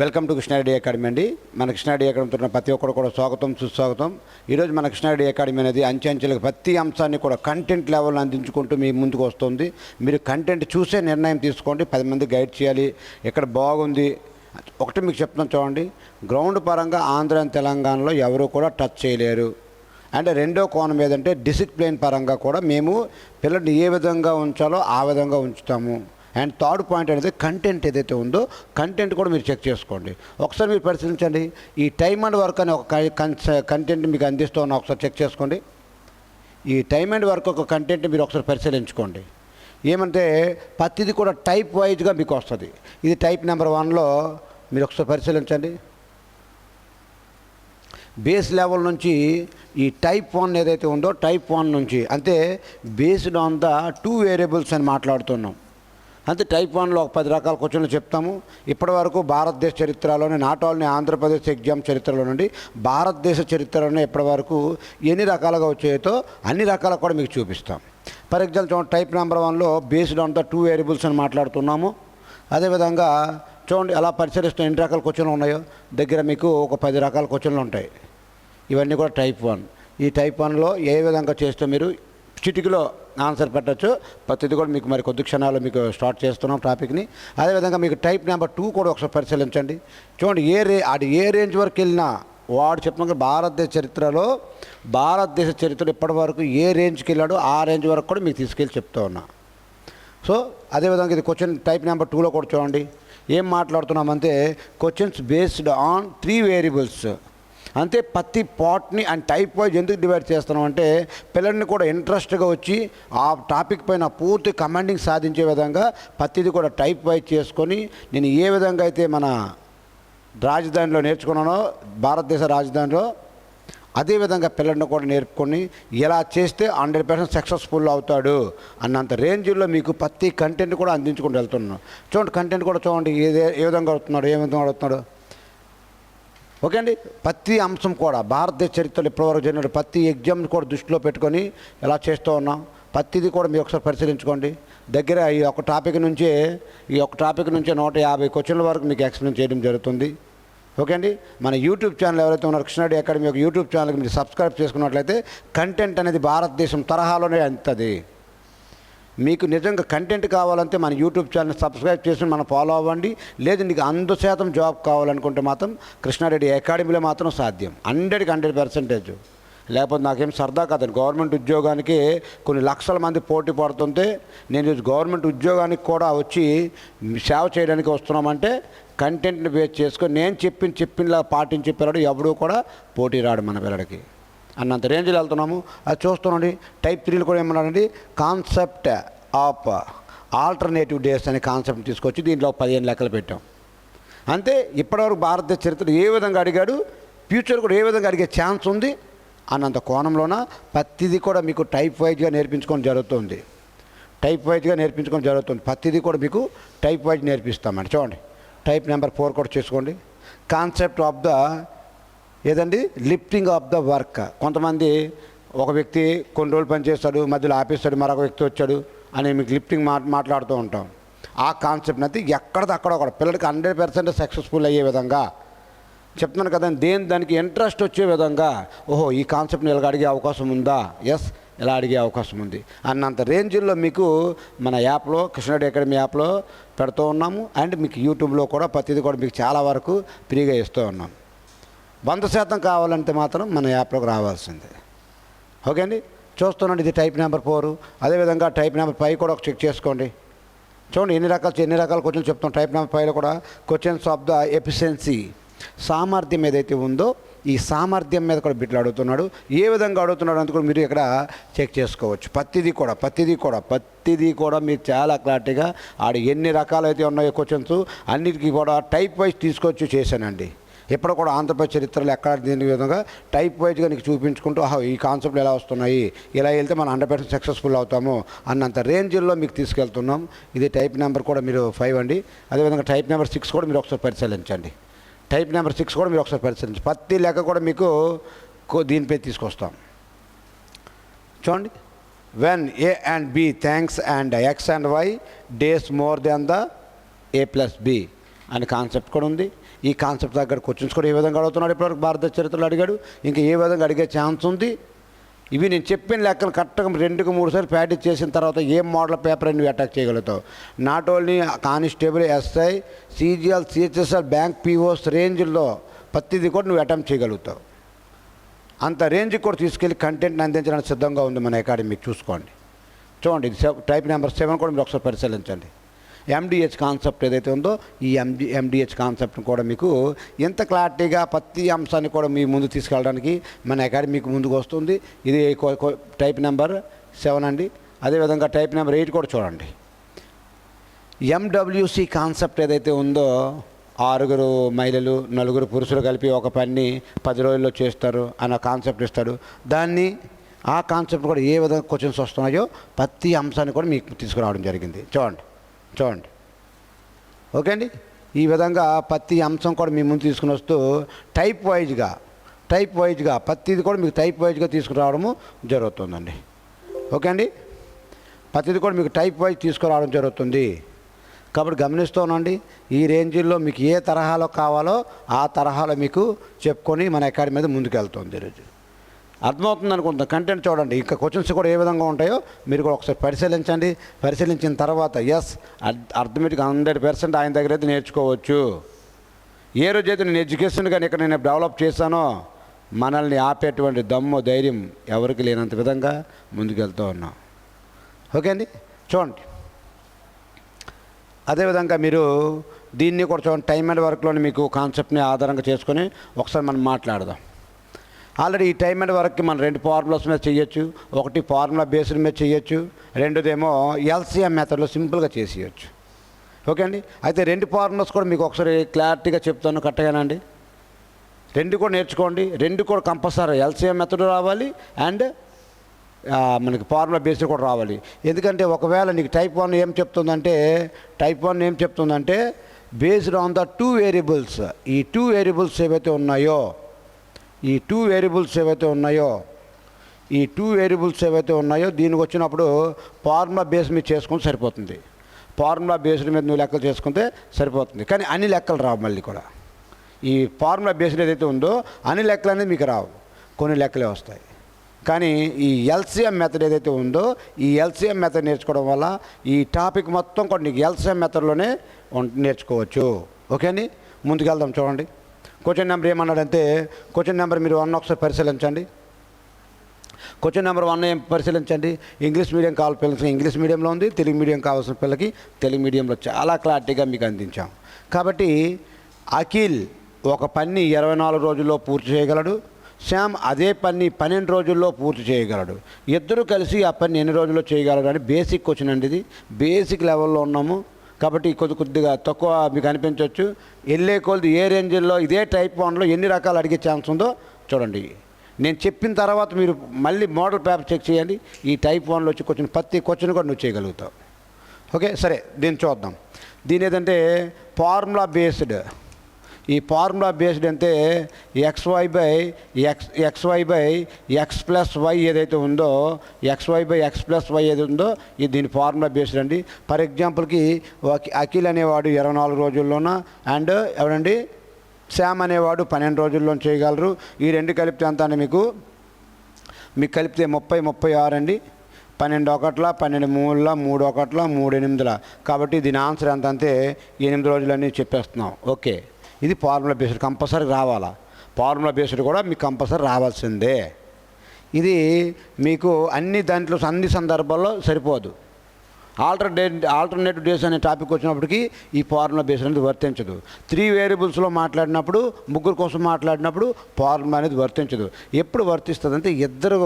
Welcome to Krishna Reddy academy అండి. మన Krishna Reddy academy ప్రతి ఒక్కరు కూడా స్వాగతం సుస్వాగతం. ఈరోజు మన కృష్ణారెడ్డి అకాడమీ అనేది అంచెంచెలకు ప్రతి అంశాన్ని కూడా కంటెంట్ లెవెల్ అందించుకుంటూ మీ ముందుకు వస్తుంది. మీరు కంటెంట్ చూసే నిర్ణయం తీసుకోండి. 10 మంది గైడ్ చేయాలి, ఎక్కడ బాగుంది. ఒకటి మీకు చెప్తున్నాను చూడండి, గ్రౌండ్ పరంగా ఆంధ్ర తెలంగాణలో ఎవరు కూడా టచ్ చేయలేరు. అంటే రెండో కోణం ఏదంటే డిసిప్లిన్ పరంగా కూడా మేము పిల్లల్ని ఏ విధంగా ఉంచాలో ఆ విధంగా ఉంచుతాము. అండ్ థర్డ్ పాయింట్ అనేది కంటెంట్ ఏదైతే ఉందో కంటెంట్ కూడా మీరు చెక్ చేసుకోండి. ఒకసారి మీరు పరిశీలించండి. ఈ టైమ్ అండ్ వర్క్ అనే ఒక కంటెంట్ మీకు అందిస్తూ ఉన్నా, ఒకసారి చెక్ చేసుకోండి. ఈ టైమ్ అండ్ వర్క్ ఒక కంటెంట్ మీరు ఒకసారి పరిశీలించుకోండి. ఏమంటే ప్రతిది కూడా టైప్ వైజ్గా మీకు వస్తుంది. ఇది టైప్ నెంబర్ 1లో మీరు ఒకసారి పరిశీలించండి. బేస్ లెవెల్ నుంచి ఈ టైప్ 1 ఏదైతే ఉందో టైప్ 1 నుంచి అంటే బేస్డ్ ఆన్ ద 2 వేరియబుల్స్ అని మాట్లాడుతున్నాం. అంతే టైప్ 1లో ఒక 10 రకాల క్వశ్చన్లు చెప్తాము. ఇప్పటి వరకు భారతదేశ చరిత్రలోనే నాట్ ఓన్లీ ఆంధ్రప్రదేశ్ ఎగ్జామ్ చరిత్రలో నుండి భారతదేశ చరిత్రలోనే ఇప్పటి వరకు ఎన్ని రకాలుగా వచ్చాయో అన్ని రకాలు కూడా మీకు చూపిస్తాం. ఫర్ ఎగ్జాంపుల్ చూడండి, టైప్ నెంబర్ 1లో బేస్డ్ ఆన్ ద 2 వేరియబుల్స్ అని మాట్లాడుతున్నాము. అదేవిధంగా చూడండి ఎలా పరిశీలిస్తే ఎన్ని రకాల క్వశ్చన్లు ఉన్నాయో దగ్గర మీకు ఒక 10 రకాల క్వశ్చన్లు ఉంటాయి. ఇవన్నీ కూడా టైప్ 1. ఈ టైప్ 1లో ఏ విధంగా చేస్తే మీరు చిటికలో ఆన్సర్ పెట్టచ్చు. ప్రతిదీ కూడా మీకు మరి కొద్ది క్షణాల్లో మీకు స్టార్ట్ చేస్తున్నాం టాపిక్ని. అదేవిధంగా మీకు టైప్ నెంబర్ 2 కూడా ఒకసారి పరిశీలించండి. చూడండి ఏ రేంజ్ వరకు వెళ్ళినా వాడు చెప్తున్నా భారతదేశ చరిత్రలో ఇప్పటి వరకు ఏ రేంజ్కి వెళ్ళాడో ఆ రేంజ్ వరకు కూడా మీకు తీసుకెళ్ళి చెప్తూ ఉన్నా. సో అదేవిధంగా ఇది క్వశ్చన్ టైప్ నెంబర్ 2లో కూడా చూడండి ఏం మాట్లాడుతున్నామంటే క్వశ్చన్స్ బేస్డ్ ఆన్ 3 వేరియబుల్స్. అంతే ప్రతి పార్ట్ని అండ్ టైప్ వైజ్ ఎందుకు డివైడ్ చేస్తున్నాం అంటే పిల్లల్ని కూడా ఇంట్రెస్ట్గా వచ్చి ఆ టాపిక్ పైన పూర్తి కమాండింగ్ సాధించే విధంగా ప్రతిదీ కూడా టైప్ వైజ్ చేసుకొని నేను ఏ విధంగా అయితే మన రాజధానిలో నేర్చుకున్నానో భారతదేశ రాజధానిలో అదేవిధంగా పిల్లల్ని కూడా నేర్పుకొని ఎలా చేస్తే 100% సక్సెస్ఫుల్ అవుతాడు అన్నంత రేంజ్లో మీకు ప్రతి కంటెంట్ కూడా అందించుకుంటూ వెళ్తున్నాను. చూడండి కంటెంట్ కూడా చూడండి ఏ విధంగా అడుగుతున్నాడు. ఓకే అండి, ప్రతి అంశం కూడా భారతదేశ చరిత్రలో ఇప్పటివరకు జరిగిన ప్రతి ఎగ్జామ్ని కూడా దృష్టిలో పెట్టుకొని ఎలా చేస్తూ ఉన్నాం ప్రతిదీ కూడా మీరు ఒకసారి పరిశీలించుకోండి. దగ్గర ఈ ఒక టాపిక్ నుంచే 150 క్వశ్చన్ల వరకు మీకు ఎక్స్ప్లెయిన్ చేయడం జరుగుతుంది. ఓకే అండి, మన యూట్యూబ్ ఛానల్ ఎవరైతే ఉన్నారో కృష్ణారెడ్డి అకాడమీ యొక్క యూట్యూబ్ ఛానల్కి మీరు సబ్స్క్రైబ్ చేసుకున్నట్లయితే కంటెంట్ అనేది భారతదేశం తరహాలోనే అంతది. మీకు నిజంగా కంటెంట్ కావాలంటే మన యూట్యూబ్ ఛానల్ సబ్స్క్రైబ్ చేసి మనం ఫాలో అవ్వండి. లేదు నీకు 100% జాబ్ కావాలనుకుంటే మాత్రం కృష్ణారెడ్డి అకాడమీలో మాత్రం సాధ్యం. 100కి 100%. లేకపోతే నాకేం సరదా కాదండి. గవర్నమెంట్ ఉద్యోగానికి కొన్ని లక్షల మంది పోటీ పడుతుంటే నేను గవర్నమెంట్ ఉద్యోగానికి కూడా వచ్చి సేవ చేయడానికి వస్తున్నామంటే కంటెంట్ని బేస్ చేసుకొని నేను చెప్పినలా పాటించే పిల్లడు ఎవడూ కూడా పోటీ రాడు మన పిల్లడికి అన్నంత రేంజ్లో వెళ్తున్నాము. అది చూస్తున్నాండి. టైప్ 3లో కూడా ఏమన్నాడండి, కాన్సెప్ట్ ఆఫ్ ఆల్టర్నేటివ్ డేస్ అనే కాన్సెప్ట్ తీసుకొచ్చి దీంట్లో 15 లెక్కలు పెట్టాం. అంతే ఇప్పటివరకు భారతదేశ చరిత్ర ఏ విధంగా అడిగాడు, ఫ్యూచర్ కూడా ఏ విధంగా అడిగే ఛాన్స్ ఉంది అన్నంత కోణంలోన ప్రతిదీ కూడా మీకు టైప్ వైజ్గా నేర్పించుకోవడం జరుగుతుంది. ప్రతిదీ కూడా మీకు టైప్ వైజ్ నేర్పిస్తామండి. చూడండి టైప్ నెంబర్ 4 కూడా చేసుకోండి. కాన్సెప్ట్ ఆఫ్ ద ఏదండి లిఫ్టింగ్ ఆఫ్ ద వర్క్. కొంతమంది ఒక వ్యక్తి కొన్ని రోజులు పనిచేస్తాడు, మధ్యలో ఆపేస్తాడు, మరొక వ్యక్తి వచ్చాడు అని మీకు లిఫ్టింగ్ మాట్లాడుతూ ఉంటాం. ఆ కాన్సెప్ట్ని అయితే ఎక్కడదక్కడ ఒక పిల్లడికి 100% సక్సెస్ఫుల్ అయ్యే విధంగా చెప్తున్నాను కదా. దానికి ఇంట్రెస్ట్ వచ్చే విధంగా ఓహో ఈ కాన్సెప్ట్ని ఇలా అడిగే అవకాశం ఉందా, ఎస్ ఇలా అడిగే అవకాశం ఉంది అన్నంత రేంజ్లో మీకు మన యాప్లో కృష్ణారెడ్డి అకాడమీ యాప్లో పెడుతూ ఉన్నాము. అండ్ మీకు యూట్యూబ్లో కూడా ప్రతిదీ కూడా మీకు చాలా వరకు ఫ్రీగా ఇస్తూ ఉన్నాం. 100% కావాలంటే మాత్రం మన యాప్లోకి రావాల్సిందే. ఓకే అండి, చూస్తున్నాండి ఇది టైప్ నెంబర్ 4. అదేవిధంగా టైప్ నెంబర్ 5 కూడా ఒక చెక్ చేసుకోండి. చూడండి ఎన్ని రకాల క్వశ్చన్లు చెప్తాం. టైప్ నెంబర్ 5లో కూడా క్వశ్చన్స్ ఆఫ్ ద ఎఫిషియన్సీ, సామర్థ్యం ఏదైతే ఉందో ఈ సామర్థ్యం మీద కూడా బిట్లు అడుగుతున్నాడు. ఏ విధంగా అడుగుతున్నాడు అని కూడా మీరు ఇక్కడ చెక్ చేసుకోవచ్చు. ప్రతిదీ కూడా మీరు చాలా క్లారిటీగా ఎన్ని రకాలైతే ఉన్నాయో క్వశ్చన్స్ అన్నిటికీ కూడా టైప్ వైజ్ తీసుకొచ్చి చేశానండి. ఎప్పుడు కూడా ఆంధ్రప్రదేశ్ చరిత్రలో ఎక్కడ దీని విధంగా టైప్ వైజ్గా నీకు చూపించుకుంటూ ఈ కాన్సెప్ట్లు ఎలా వస్తున్నాయి, ఇలా వెళ్తే మనం 100% సక్సెస్ఫుల్ అవుతాము అన్నంత రేంజ్లో మీకు తీసుకెళ్తున్నాం. ఇది టైప్ నెంబర్ కూడా మీరు 5 అండి. అదేవిధంగా టైప్ నెంబర్ 6 కూడా మీరు ఒకసారి పరిశీలించండి. ప్రతి లెక్క కూడా మీకు దీనిపై తీసుకొస్తాం. చూడండి, when A and B thanks and X and Y days more than the A+B అనే కాన్సెప్ట్ కూడా ఉంది. ఈ కాన్సెప్ట్ దగ్గర క్వశ్చన్స్ కూడా ఏ విధంగా అడుగుతున్నాడు ఇప్పటివరకు భారత చరిత్రలో అడిగాడు, ఇంకా ఏ విధంగా అడిగే ఛాన్స్ ఉంది. ఇవి నేను చెప్పిన లెక్కలు కరెక్ట్గా 2-3 సార్లు ప్రాక్టీస్ చేసిన తర్వాత ఏం మోడల్ పేపర్ నువ్వు అటాక్ చేయగలుగుతావు. Not only constable, SI, CGL, CHSL, bank POs రేంజ్లో ప్రతిదీ కూడా నువ్వు అటెంప్ట్ చేయగలుగుతావు. అంత రేంజ్కి కూడా తీసుకెళ్ళి కంటెంట్ని అందించడానికి సిద్ధంగా ఉంది మన అకాడమీ. చూసుకోండి, చూడండి. ఇది టైప్ నెంబర్ 7 కూడా మీరు ఒకసారి పరిశీలించండి. ఎండిహెచ్ కాన్సెప్ట్ ఏదైతే ఉందో ఈ ఎండిహెచ్ కాన్సెప్ట్ని కూడా మీకు ఎంత క్లారిటీగా ప్రతి అంశాన్ని కూడా మీ ముందు తీసుకెళ్ళడానికి మన అకాడమీకి ముందుకు వస్తుంది. ఇది టైప్ నెంబర్ 7 అండి. అదేవిధంగా టైప్ నెంబర్ 8 కూడా చూడండి. ఎండబ్ల్యూసి కాన్సెప్ట్ ఏదైతే ఉందో 6 మహిళలు 4 పురుషులు కలిపి ఒక పని 10 రోజుల్లో చేస్తారు అన్న కాన్సెప్ట్ ఇస్తాడు. దాన్ని ఆ కాన్సెప్ట్ కూడా ఏ విధంగా క్వశ్చన్స్ వస్తున్నాయో ప్రతి అంశాన్ని కూడా మీకు తీసుకురావడం జరిగింది. చూడండి. ఓకే అండి. ఈ విధంగా ప్రతి అంశం కూడా మీ ముందు తీసుకుని వస్తూ టైప్ వైజ్గా ప్రతిది కూడా మీకు టైప్ వైజ్గా తీసుకురావడము జరుగుతుందండి. ఓకే అండి. ప్రతిది కూడా మీకు టైప్ వైజ్ తీసుకురావడం జరుగుతుంది. కాబట్టి గమనిస్తూ ఉండండి. ఈ రేంజ్లో మీకు ఏ తరహాలో కావాలో ఆ తరహాలో మీకు చెప్పుకొని మన అకాడమీ మీద ముందుకు వెళ్తుంది ఈరోజు. అర్థమవుతుంది అనుకుంటున్నాను. కంటెంట్ చూడండి. ఇంకా క్వశ్చన్స్ కూడా ఏ విధంగా ఉంటాయో మీరు కూడా ఒకసారి పరిశీలించండి. పరిశీలించిన తర్వాత ఎస్ అర్థమెటిక్ 100% ఆయన దగ్గర అయితే నేర్చుకోవచ్చు. ఏ రోజైతే నేను ఎడ్యుకేషన్ కానీ ఇక్కడ నేను డెవలప్ చేశానో మనల్ని ఆపేటువంటి దమ్ము ధైర్యం ఎవరికి లేనంత విధంగా ముందుకెళ్తూ ఉన్నాం. ఓకే అండి. చూడండి. అదేవిధంగా మీరు దీన్ని కూడా చూడండి. టైమ్ అండ్ వర్క్లోని మీకు కాన్సెప్ట్ని ఆధారంగా చేసుకొని ఒకసారి మనం మాట్లాడదాం. ఆల్రెడీ ఈ టైమ్ అండ్ వర్క్కి మనం 2 ఫార్ములాస్ మీద చేయొచ్చు. ఒకటి ఫార్ములా బేస్డ్ మీద చేయొచ్చు, రెండోదేమో ఎల్సిఎం మెథడ్లో సింపుల్గా చేసేయచ్చు. ఓకే అండి. అయితే 2 ఫార్ములాస్ కూడా మీకు ఒకసారి క్లారిటీగా చెప్తాను. కరెక్ట్గానండి. 2 కూడా నేర్చుకోండి. 2 కూడా కంపల్సరీ ఎల్సిఎం మెథడ్ రావాలి అండ్ మనకి ఫార్ములా బేస్డ్ కూడా రావాలి. ఎందుకంటే ఒకవేళ నీకు టైప్ 1 ఏం చెప్తుందంటే బేస్డ్ ఆన్ ద 2 వేరియబుల్స్. ఈ 2 వేరియబుల్స్ ఏవైతే ఉన్నాయో ఈ 2 వేరియబుల్స్ ఏవైతే ఉన్నాయో దీనికి వచ్చినప్పుడు ఫార్ములా బేస్ మీద చేసుకుంటే సరిపోతుంది. ఫార్ములా బేస్డ్ మీద నువ్వు లెక్కలు చేసుకుంటే సరిపోతుంది. కానీ అన్ని లెక్కలు రావు. మళ్ళీ కూడా ఈ ఫార్ములా బేస్డ్ ఏదైతే ఉందో అన్ని లెక్కలు అనేది మీకు రావు, కొన్ని లెక్కలే వస్తాయి. కానీ ఈ ఎల్సిఎం మెథడ్ ఏదైతే ఉందో ఈ ఎల్సిఎం మెథడ్ నేర్చుకోవడం వల్ల ఈ టాపిక్ మొత్తం కూడా నీకు ఎల్సిఎం మెథడ్లోనే నేర్చుకోవచ్చు. ఓకే అండి. ముందుకెళ్దాం. చూడండి. క్వశ్చన్ నెంబర్ ఏమన్నాడంటే క్వశ్చన్ నెంబర్ మీరు 1 ఒకసారి పరిశీలించండి. క్వశ్చన్ నెంబర్ 1 ఏం పరిశీలించండి. ఇంగ్లీష్ మీడియం కావాల్సిన పిల్లలకి ఇంగ్లీష్ మీడియంలో ఉంది, తెలుగు మీడియం కావాల్సిన పిల్లలకి తెలుగు మీడియంలో చాలా క్లారిటీగా మీకు అందించాం. కాబట్టి అఖిల్ ఒక పని 24 రోజుల్లో పూర్తి చేయగలడు. శ్యామ్ అదే పని 12 రోజుల్లో పూర్తి చేయగలడు. ఇద్దరు కలిసి ఆ పని ఎన్ని రోజుల్లో చేయగలరు అని బేసిక్ క్వశ్చన్ అండి. ఇది బేసిక్ లెవెల్లో ఉన్నాము కాబట్టి కొద్దిగా తక్కువ మీకు అనిపించవచ్చు. వెళ్ళే కొద్ది ఏ రేంజ్లో ఇదే టైప్ 1లో ఎన్ని రకాలు అడిగే ఛాన్స్ ఉందో చూడండి. నేను చెప్పిన తర్వాత మీరు మళ్ళీ మోడల్ పేపర్ చెక్ చేయండి. ఈ టైప్ 1లో వచ్చి ప్రతి క్వశ్చన్ కూడా నువ్వు చేయగలుగుతావు. ఓకే సరే. దీన్ని చూద్దాం. దీని ఏదంటే ఫార్ములా బేస్డ్. ఈ ఫార్ములా బేస్డ్ అంటే XY by X plus Y ఏదైతే ఉందో XY by X plus Y ఏదైతే ఉందో ఇది దీని ఫార్ములా బేస్డ్ అండి. ఫర్ ఎగ్జాంపుల్కి అఖిల్ అనేవాడు 24 రోజుల్లోన అండ్ ఎవడండి శ్యామ్ అనేవాడు 12 రోజుల్లో చేయగలరు. ఈ 2 కలిపితే ఎంత అండి మీకు కలిపితే 36 అండి. 12 ఒకట్ల 12 3ల 3 ఒకట్ల 3 8ల. కాబట్టి దీని ఆన్సర్ ఎంత అంటే 8 రోజులన్నీ చెప్పేస్తున్నాం. ఓకే. ఇది ఫార్ములా బేస్డ్ కంపల్సరీ రావాలా. ఫార్ములా బేస్డ్ కూడా మీకు కంపల్సరీ రావాల్సిందే. ఇది మీకు అన్ని సందర్భాల్లో సరిపోదు. ఆల్టర్నేటివ్ డేస్ అనే టాపిక్ వచ్చినప్పటికీ ఈ ఫార్ములా బేస్డ్ అనేది వర్తించదు. 3 వేరియబుల్స్లో మాట్లాడినప్పుడు 3 కోసం మాట్లాడినప్పుడు ఫార్ములా అనేది వర్తించదు. ఎప్పుడు వర్తిస్తుంది అంటే ఇద్దరు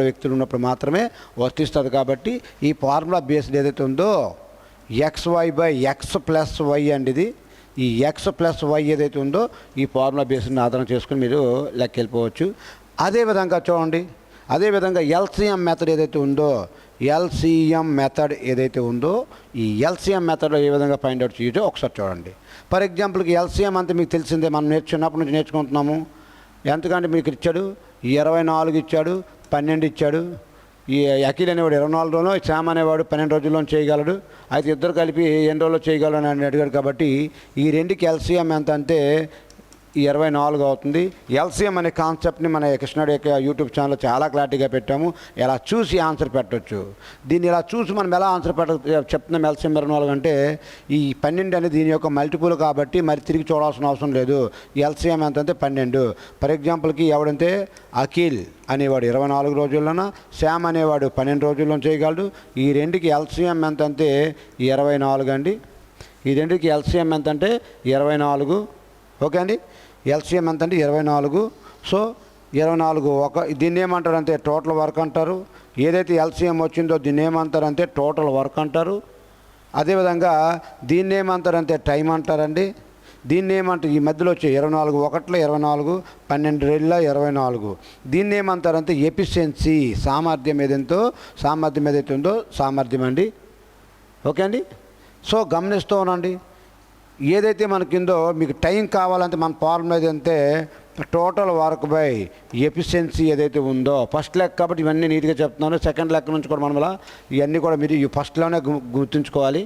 వ్యక్తులు ఉన్నప్పుడు మాత్రమే వర్తిస్తుంది. కాబట్టి ఈ ఫార్ములా బేస్డ్ ఏదైతే ఉందో XY by X plus Y అండి. ఇది ఈ X ప్లస్ వై ఏదైతే ఉందో ఈ ఫార్ములా బేస్ని ఆధారం చేసుకుని మీరు లెక్క వెళ్ళిపోవచ్చు. అదేవిధంగా చూడండి. అదేవిధంగా ఎల్సిఎం మెథడ్ ఏదైతే ఉందో ఈ ఎల్సిఎం మెథడ్లో ఏ విధంగా ఫైండ్ అవుట్ చేయొచ్చో ఒకసారి చూడండి. ఫర్ ఎగ్జాంపుల్కి ఎల్సిఎం అంటే మీకు తెలిసిందే, మనం చిన్నప్పటి నుంచి నేర్చుకుంటున్నాము. ఎంతకంటే మీకు ఇచ్చాడు 24 ఇచ్చాడు, 12 ఇచ్చాడు, ఈ అఖిల్ అనేవాడు 24 రోజుల్లో, శ్యామ్ అనేవాడు 12 రోజుల్లో చేయగలడు. అయితే ఇద్దరు కలిపి ఎన్ని రోజుల్లో చేయగలరు అని అడిగాడు. కాబట్టి ఈ రెండుకి ఎల్సిఎం ఎంత అంటే 24 అవుతుంది. ఎల్సిఎం అనే కాన్సెప్ట్ని మన కృష్ణుడి యొక్క యూట్యూబ్ ఛానల్లో చాలా క్లారిటీగా పెట్టాము. ఎలా చూసి ఆన్సర్ పెట్టవచ్చు. దీన్ని ఇలా చూసి మనం ఎలా ఆన్సర్ చెప్తున్నాం. ఎల్సిఎం 24 అంటే ఈ 12 అనేది దీని యొక్క మల్టిపుల్ కాబట్టి మరి తిరిగి చూడాల్సిన అవసరం లేదు. ఎల్సిఎం ఎంత అంటే 12. ఫర్ ఎగ్జాంపుల్కి ఎవడంటే అఖిల్ అనేవాడు 24 రోజుల్లోన, శ్యామ్ అనేవాడు 12 రోజుల్లో చేయగలడు. ఈ రెండుకి ఎల్సిఎం ఎంత అంటే 24 అండి. ఈ రెండుకి ఎల్సిఎం ఎంత అంటే 24. ఓకే అండి. ఎల్సిఎం ఎంత అంటే 24. సో 24 దీన్ని ఏమంటారంటే టోటల్ వర్క్ అంటారు. ఏదైతే ఎల్సిఎం వచ్చిందో దీన్ని ఏమంటారంటే టోటల్ వర్క్ అంటారు. అదేవిధంగా దీన్ని ఏమంటారంటే టైం అంటారండి. దీన్ని ఏమంటారు, ఈ మధ్యలో వచ్చే 24 ఒకట్ల 24, 12 రెళ్ళ 24. దీన్ని ఏమంటారంటే ఎఫిషియన్సీ, సామర్థ్యం ఏదైతే ఉందో సామర్థ్యం అండి. ఓకే అండి. సో గమనిస్తూ ఉండండి. ఏదైతే మనకిందో మీకు టైం కావాలంటే మన ఫార్ములా ఏదంటే టోటల్ వర్క్ బై ఎఫిషియన్సీ ఏదైతే ఉందో. ఫస్ట్ లెక్క కాబట్టి ఇవన్నీ నీట్గా చెప్తున్నాను. సెకండ్ లెక్క నుంచి కూడా మనం ఇవన్నీ కూడా మీరు ఈ ఫస్ట్లోనే గుర్తుంచుకోవాలి.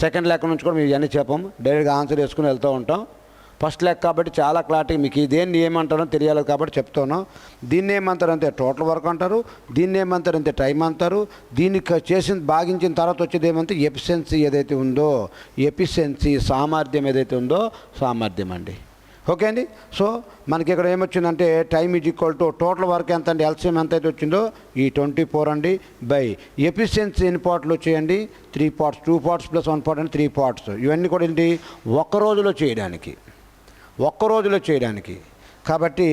సెకండ్ లెక్క నుంచి కూడా మేము ఇవన్నీ చెప్పాము. డైరెక్ట్గా ఆన్సర్ వేసుకుని వెళ్తూ ఉంటాం. ఫస్ట్ లెక్క కాబట్టి చాలా క్లారిటీ మీకు ఇదేంటి ఏమంటారో తెలియాలి కాబట్టి చెప్తున్నాం. దీన్ని ఏమంటారంటే టోటల్ వర్క్ అంటారు. దీన్ని ఏమంటారంటే టైం అంటారు. దీన్ని భాగించిన తర్వాత వచ్చేది ఏమంటే ఎఫిషియన్సీ ఏదైతే ఉందో, ఎఫిషియన్సీ సామర్థ్యం ఏదైతే ఉందో సామర్థ్యం అండి. ఓకే అండి. సో మనకి ఇక్కడ ఏమొచ్చిందంటే time is equal to total work ఎంత అండి, ఎల్సిఎం ఎంత అయితే వచ్చిందో ఈ 24 అండి బై ఎఫిషియన్సీ ఎన్ని పార్ట్లు వచ్చాయండి 3 పార్ట్స్. 2 పార్ట్స్ ప్లస్ 1 పార్ట్ అంటే 3 పార్ట్స్. ఇవన్నీ కూడా ఏంటి ఒక్క రోజులో చేయడానికి కాబట్టి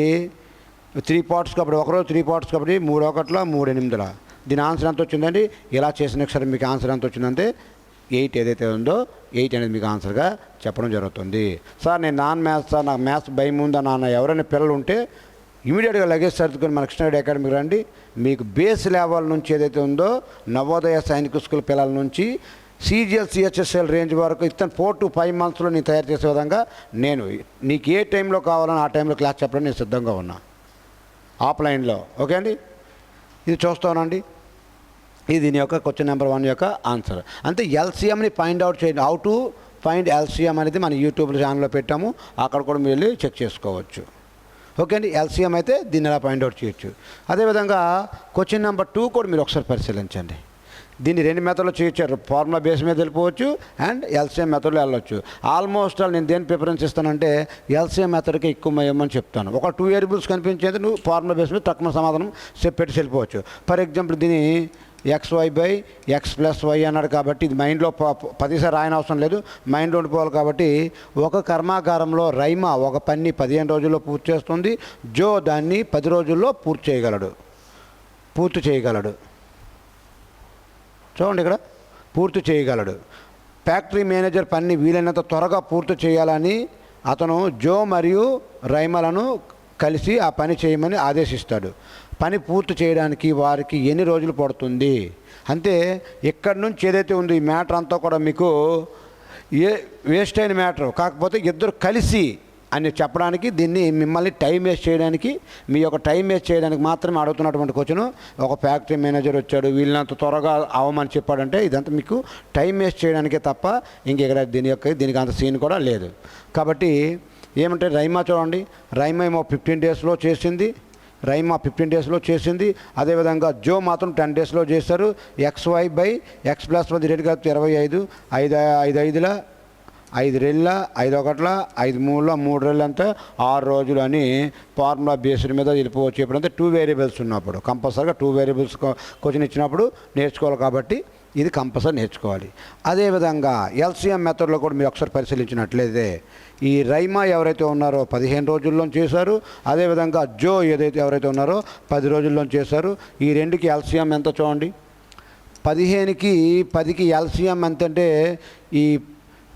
3 పార్ట్స్ కాబట్టి ఒకరోజు 3 పార్ట్స్ కాబట్టి 3 ఒకట్ల 3 8ల. దీని ఆన్సర్ ఎంత వచ్చిందండి. ఇలా చేసిన సరే మీకు ఆన్సర్ ఎంత వచ్చిందంటే 8 ఏదైతే ఉందో 8 అనేది మీకు ఆన్సర్గా చెప్పడం జరుగుతుంది. సార్ నేను నాన్ మ్యాథ్స్ సార్, నాకు మ్యాథ్స్ భయం ఉందా నాన్న, ఎవరైనా పిల్లలు ఉంటే ఇమీడియట్గా లగేజ్ సర్దుకొని మన కృష్ణారెడ్డి అకాడమీకి రండి. మీకు బేస్ లెవెల్ నుంచి ఏదైతే ఉందో నవోదయ సైనిక స్కూల్ పిల్లల నుంచి సిజిఎల్ సిహెచ్ఎస్ఎల్ రేంజ్ వరకు ఇతను 4 to 5 monthsలో నేను తయారు చేసే విధంగా నేను నీకు ఏ టైంలో కావాలని ఆ టైంలో క్లాస్ చెప్పడం నేను సిద్ధంగా ఉన్నా ఆఫ్లైన్లో. ఓకే అండి. ఇది చూస్తానండి. ఇది దీని యొక్క క్వశ్చన్ నెంబర్ 1 యొక్క ఆన్సర్. అంటే ఎల్సిఎంని ఫైండ్ అవుట్ చేయండి. హౌ టు ఫైండ్ ఎల్సిఎం అనేది మన యూట్యూబ్ ఛానల్లో పెట్టాము. అక్కడ కూడా మీరు వెళ్ళి చెక్ చేసుకోవచ్చు. ఓకే అండి. ఎల్సిఎం అయితే దీన్ని ఎలా ఫైండ్ అవుట్ చేయొచ్చు. అదేవిధంగా క్వశ్చన్ నెంబర్ 2 కూడా మీరు ఒకసారి పరిశీలించండి. దీన్ని 2 మెథడ్లో చేయొచ్చు. ఫార్ములా బేస్ మీద వెళ్ళిపోవచ్చు అండ్ ఎల్సిఎం మెథడ్లో వెళ్ళొచ్చు. ఆల్మోస్ట్ నేను దేని ప్రిఫరెన్స్ ఇస్తానంటే ఎల్సిఎం మెథడ్కి ఎక్కువ ఇవ్వమని చెప్తాను. ఒక 2 వేరియబుల్స్ కనిపించేది నువ్వు ఫార్ములా బేస్ మీద తక్కువ సమాధానం పెట్టి వెళ్ళిపోవచ్చు. ఫర్ ఎగ్జాంపుల్ దీన్ని XY బై X+Y అన్నాడు కాబట్టి ఇది మైండ్లో 10 సార్లు రాయని అవసరం లేదు, మైండ్లో ఉండిపోవాలి. కాబట్టి ఒక కర్మాగారంలో రైమా ఒక పని 15 రోజుల్లో పూర్తి చేస్తుంది. జో దాన్ని 10 రోజుల్లో పూర్తి చేయగలడు. చూడండి ఇక్కడ పూర్తి చేయగలడు. ఫ్యాక్టరీ మేనేజర్ పని వీలైనంత త్వరగా పూర్తి చేయాలని అతను జో మరియు రైమాలను కలిసి ఆ పని చేయమని ఆదేశిస్తాడు. పని పూర్తి చేయడానికి వారికి ఎన్ని రోజులు పడుతుంది. అంటే ఇక్కడి నుంచి ఏదైతే ఉందో ఈ మ్యాటర్ అంతా కూడా మీకు వేస్ట్ అయిన మ్యాటర్. కాకపోతే ఇద్దరు కలిసి అని చెప్పడానికి దీన్ని మిమ్మల్ని టైం వేస్ట్ చేయడానికి మీ యొక్క టైం వేస్ట్ చేయడానికి మాత్రమే అడుగుతున్నటువంటి క్వశ్చన్. ఒక ఫ్యాక్టరీ మేనేజర్ వచ్చాడు వీళ్ళంత త్వరగా అవమని చెప్పాడంటే ఇదంతా మీకు టైం వేస్ట్ చేయడానికే తప్ప ఇంకెక్కడ దీనికి అంత సీన్ కూడా లేదు. కాబట్టి ఏమంటే రైమా చూడండి, రైమా ఏమో 15 డేస్లో చేసింది. అదేవిధంగా జో మాత్రం 10 డేస్లో చేశారు. XY బై X+10 రేటు కలిపి 25, 5 5 రెళ్ళ 5 ఒకట్ల 5 3 3 రెళ్ళు అంటే 6 రోజులు అని ఫార్ములా బేస్డ్ మీద వెళ్ళిపోవచ్చు. ఎప్పుడంటే 2 వేరియబుల్స్ ఉన్నప్పుడు కంపల్సరీగా 2 వేరియబుల్స్ క్వశ్చన్ ఇచ్చినప్పుడు నేర్చుకోవాలి. కాబట్టి ఇది కంపల్సరీ నేర్చుకోవాలి. అదేవిధంగా ఎల్సిఎం మెథడ్లో కూడా మీరు ఒకసారి పరిశీలించినట్లయితే ఈ రైమా ఎవరైతే ఉన్నారో 15 రోజుల్లో చేశారు. అదేవిధంగా జో ఎవరైతే ఉన్నారో 10 రోజుల్లో చేశారు. ఈ రెండుకి ఎల్సిఎం ఎంత చూడండి. 15కి 10కి ఎల్సిఎం ఎంత అంటే ఈ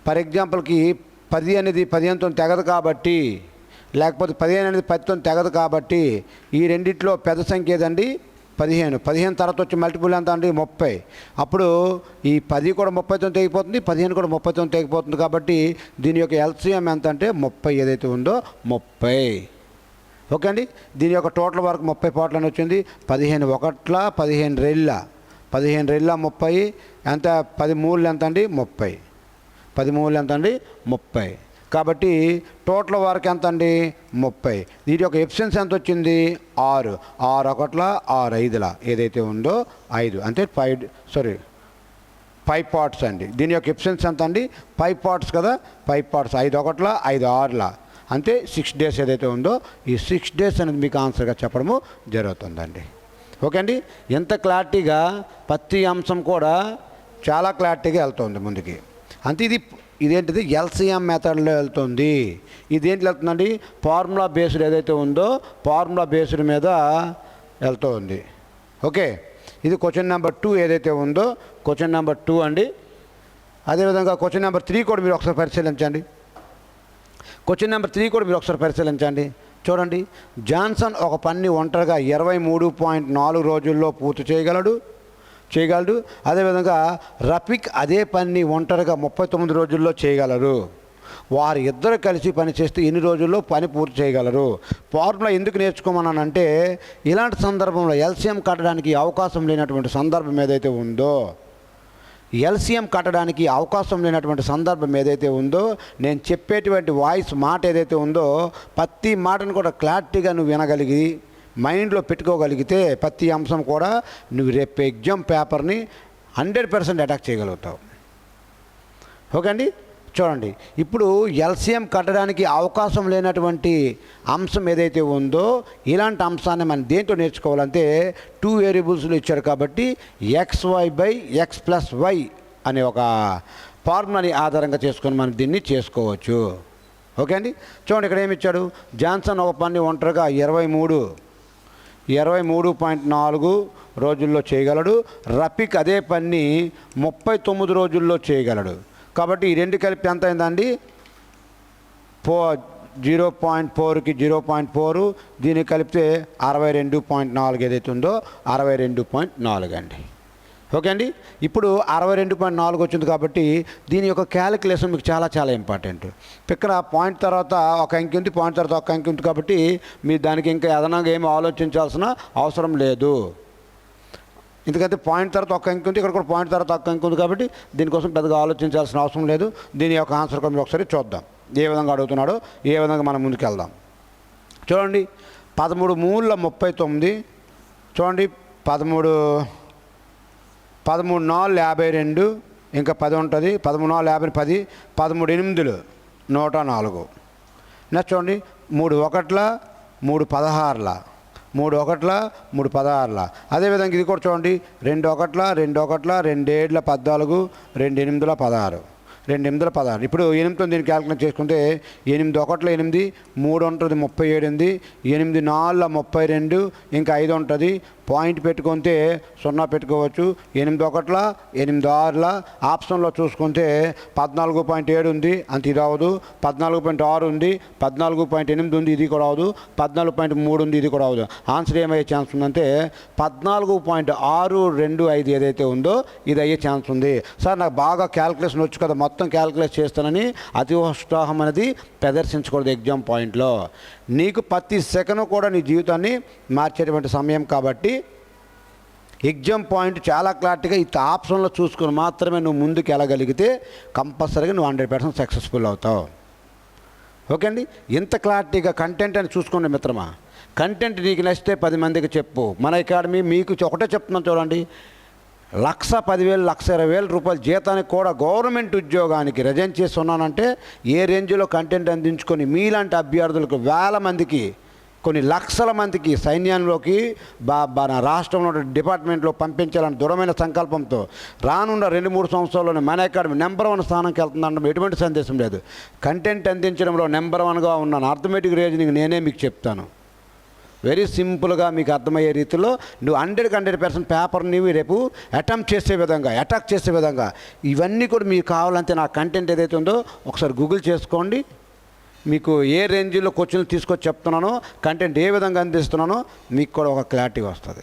ఫర్ ఎగ్జాంపుల్కి 10 అనేది 15తో తెగదు కాబట్టి, లేకపోతే 15 అనేది 10తో తెగదు కాబట్టి ఈ రెండిట్లో పెద్ద సంఖ్య ఏదండి 15 తర్వాత వచ్చి మల్టిపుల్ ఎంత అండి 30. అప్పుడు ఈ 10 కూడా 30తో తెగిపోతుంది, 15 కూడా 30తో తెగిపోతుంది. కాబట్టి దీని యొక్క ఎల్సిఎం ఎంత అంటే 30 ఏదైతే ఉందో 30. ఓకే అండి. దీని యొక్క టోటల్ వరకు 30 పార్ట్లు అని వచ్చింది. 15 ఒకట్ల 15 రెళ్ళ 15 రెళ్ళ 30 ఎంత 10 మూళ్ళు ఎంత అండి 30 10 మూళ్ళు ఎంత అండి 30. కాబట్టి టోటల్ వరకు ఎంత అండి 30. దీని యొక్క ఎఫిషియన్సీ ఎంత వచ్చింది 6 ఒకట్ల 6 ఐదుల ఏదైతే ఉందో 5 అంటే 5 పార్ట్స్ అండి. దీని యొక్క ఎఫిషియన్సీ ఎంత అండి 5 పార్ట్స్ కదా, 5 పార్ట్స్ 5 ఒకట్ల 5 ఆరుల అంటే 6 డేస్ ఏదైతే ఉందో ఈ 6 డేస్ అనేది మీకు ఆన్సర్గా చెప్పడము జరుగుతుందండి. ఓకే అండి. ఎంత క్లారిటీగా ప్రతి అంశం కూడా చాలా క్లారిటీగా వెళ్తుంది ముందుకి. అంతే ఇదేంటిది ఎల్సిఎం మెథడ్లో వెళ్తుంది. ఇదేంటి వెళ్తుందండి ఫార్ములా బేస్డ్ ఏదైతే ఉందో ఫార్ములా బేస్డ్ మీద వెళ్తుంది. ఓకే, ఇది క్వశ్చన్ నెంబర్ 2 ఏదైతే ఉందో క్వశ్చన్ నెంబర్ 2 అండి. అదేవిధంగా క్వశ్చన్ నెంబర్ 3 కూడా మీరు ఒకసారి పరిశీలించండి. క్వశ్చన్ నెంబర్ 3 కూడా మీరు ఒకసారి పరిశీలించండి. చూడండి, జాన్సన్ ఒక పని ఒంటరిగా 23.4 రోజుల్లో పూర్తి చేయగలడు. అదేవిధంగా రఫీక్ అదే పని ఒంటరిగా 39 రోజుల్లో చేయగలరు. వారు ఇద్దరు కలిసి పని చేస్తే ఎన్ని రోజుల్లో పని పూర్తి చేయగలరు? ఫార్ములా ఎందుకు నేర్చుకోమన్నానంటే ఇలాంటి సందర్భంలో ఎల్సిఎం కట్టడానికి అవకాశం లేనటువంటి సందర్భం ఏదైతే ఉందో నేను చెప్పేటువంటి వాయిస్ మాట ఏదైతే ఉందో ప్రతి మాటను కూడా క్లారిటీగా నువ్వు వినగలిగి మైండ్లో పెట్టుకోగలిగితే ప్రతి అంశం కూడా నువ్వు రేపు ఎగ్జామ్ పేపర్ని 100% అటాక్ చేయగలుగుతావు. ఓకే అండి. చూడండి, ఇప్పుడు ఎల్సిఎం కట్టడానికి అవకాశం లేనటువంటి అంశం ఏదైతే ఉందో ఇలాంటి అంశాన్ని మనం దేంతో నేర్చుకోవాలంటే 2 వేరియబుల్స్లో ఇచ్చారు కాబట్టి xy/x+y అనే ఒక ఫార్ములాని ఆధారంగా చేసుకొని మనం దీన్ని చేసుకోవచ్చు. ఓకే అండి. చూడండి, ఇక్కడ ఏమి ఇచ్చాడు, జాన్సన్ ఒక పని ఒంటరిగా 23.4 రోజుల్లో చేయగలడు. రఫీక్ అదే పని 39 రోజుల్లో చేయగలడు. కాబట్టి ఈ రెండు కలిపి ఎంత అయిందండి 0.4కి 0.4 దీనికి కలిపితే 62.4 ఏదైతే ఉందో 62.4 అండి. ఓకే అండి. ఇప్పుడు 62.4 వచ్చింది కాబట్టి దీని యొక్క క్యాలిక్యులేషన్ మీకు చాలా చాలా ఇంపార్టెంట్. ఇక్కడ పాయింట్ తర్వాత ఒక అంకె ఉంది, పాయింట్ తర్వాత ఒక అంకె ఉంది కాబట్టి మీరు దానికి ఇంకా అదనంగా ఏమి ఆలోచించాల్సిన అవసరం లేదు. ఎందుకంటే పాయింట్ తర్వాత ఒక అంకె ఉంది, ఇక్కడ కూడా పాయింట్ తర్వాత ఒక అంకె ఉంది కాబట్టి దీనికోసం పెద్దగా ఆలోచించాల్సిన అవసరం లేదు. దీని యొక్క ఆన్సర్ కూడా మీరు ఒకసారి చూద్దాం ఏ విధంగా అడుగుతున్నాడో, ఏ విధంగా మనం ముందుకు వెళ్దాం. చూడండి, 13 మూళ్ళ 39. చూడండి, 13 4 52 ఇంకా 10 ఉంటుంది. 13 4 50 10 13 8 104. నెక్స్ట్ చూడండి, 3 ఒకట్ల 3 16ల 3 ఒకట్ల 3 16ల. అదేవిధంగా ఇది కూడా చూడండి, 2 ఒకట్ల 2 ఒకట్ల 2 7ల 14 2 8ల 16 2 8ల 16. ఇప్పుడు 8తో దీన్ని క్యాల్కులేట్ చేసుకుంటే 8 ఒకట్ల 8 3 ఉంటుంది 37 8 4 32 ఇంకా 5 ఉంటుంది. పాయింట్ పెట్టుకుంటే 0 పెట్టుకోవచ్చు. 8 ఒకట్ల 8 6ల ఆప్షన్లో చూసుకుంటే 14.7 ఉంది, అంత ఇది అవ్వదు. 14.6 ఉంది, 14.8 ఉంది, ఇది కూడా అవ్వదు. 14.3 ఉంది, ఇది కూడా అవ్వదు. ఆన్సర్ ఏమయ్యే ఛాన్స్ ఉందంటే 14.625 ఏదైతే ఉందో ఇది అయ్యే ఛాన్స్ ఉంది. సార్ నాకు బాగా క్యాల్కులేషన్ వచ్చు కదా, మొత్తం క్యాల్కులేట్ చేస్తానని అతి ఉత్సాహం అనేది ప్రదర్శించకూడదు ఎగ్జామ్ పాయింట్లో. నీకు ప్రతి సెకండ్ కూడా నీ జీవితాన్ని మార్చేటువంటి సమయం కాబట్టి ఎగ్జామ్ పాయింట్ చాలా క్లారిటీగా ఈ ఆప్షన్లో చూసుకుని మాత్రమే నువ్వు ముందుకు వెళ్ళగలిగితే కంపల్సరీగా నువ్వు 100% సక్సెస్ఫుల్ అవుతావు. ఓకే అండి. ఇంత క్లారిటీగా కంటెంట్ అని చూసుకోండి మిత్రమా. కంటెంట్ నీకు నచ్చితే 10 మందికి చెప్పు. మన అకాడమీ మీకు ఒకటే చెప్తున్నాను చూడండి, 1,10,000 1,20,000 రూపాయల జీతానికి కూడా గవర్నమెంట్ ఉద్యోగానికి రిజైన్ చేసి ఉన్నానంటే ఏ రేంజ్లో కంటెంట్ అందించుకొని మీలాంటి అభ్యర్థులకు వేల మందికి కొన్ని లక్షల మందికి సైన్యంలోకి మన రాష్ట్రంలో డిపార్ట్మెంట్లో పంపించాలని దృఢమైన సంకల్పంతో రానున్న 2-3 సంవత్సరాల్లోనే మన అకాడమీ నెంబర్ 1 స్థానంకి వెళ్తుందన్న ఎటువంటి సందేశం లేదు. కంటెంట్ అందించడంలో నెంబర్ 1గా ఉన్నాను. అర్థమెటిక్ రీజనింగ్ నేనే మీకు చెప్తాను. వెరీ సింపుల్గా మీకు అర్థమయ్యే రీతిలో నువ్వు 100% పేపర్ని రేపు అటాక్ చేసే విధంగా ఇవన్నీ కూడా మీకు కావాలంటే నా కంటెంట్ ఏదైతే ఉందో ఒకసారి గూగుల్ చేసుకోండి. మీకు ఏ రేంజ్లో క్వశ్చన్లు తీసుకొచ్చి చెప్తున్నానో, కంటెంట్ ఏ విధంగా అందిస్తున్నానో మీకు కూడా ఒక క్లారిటీ వస్తుంది.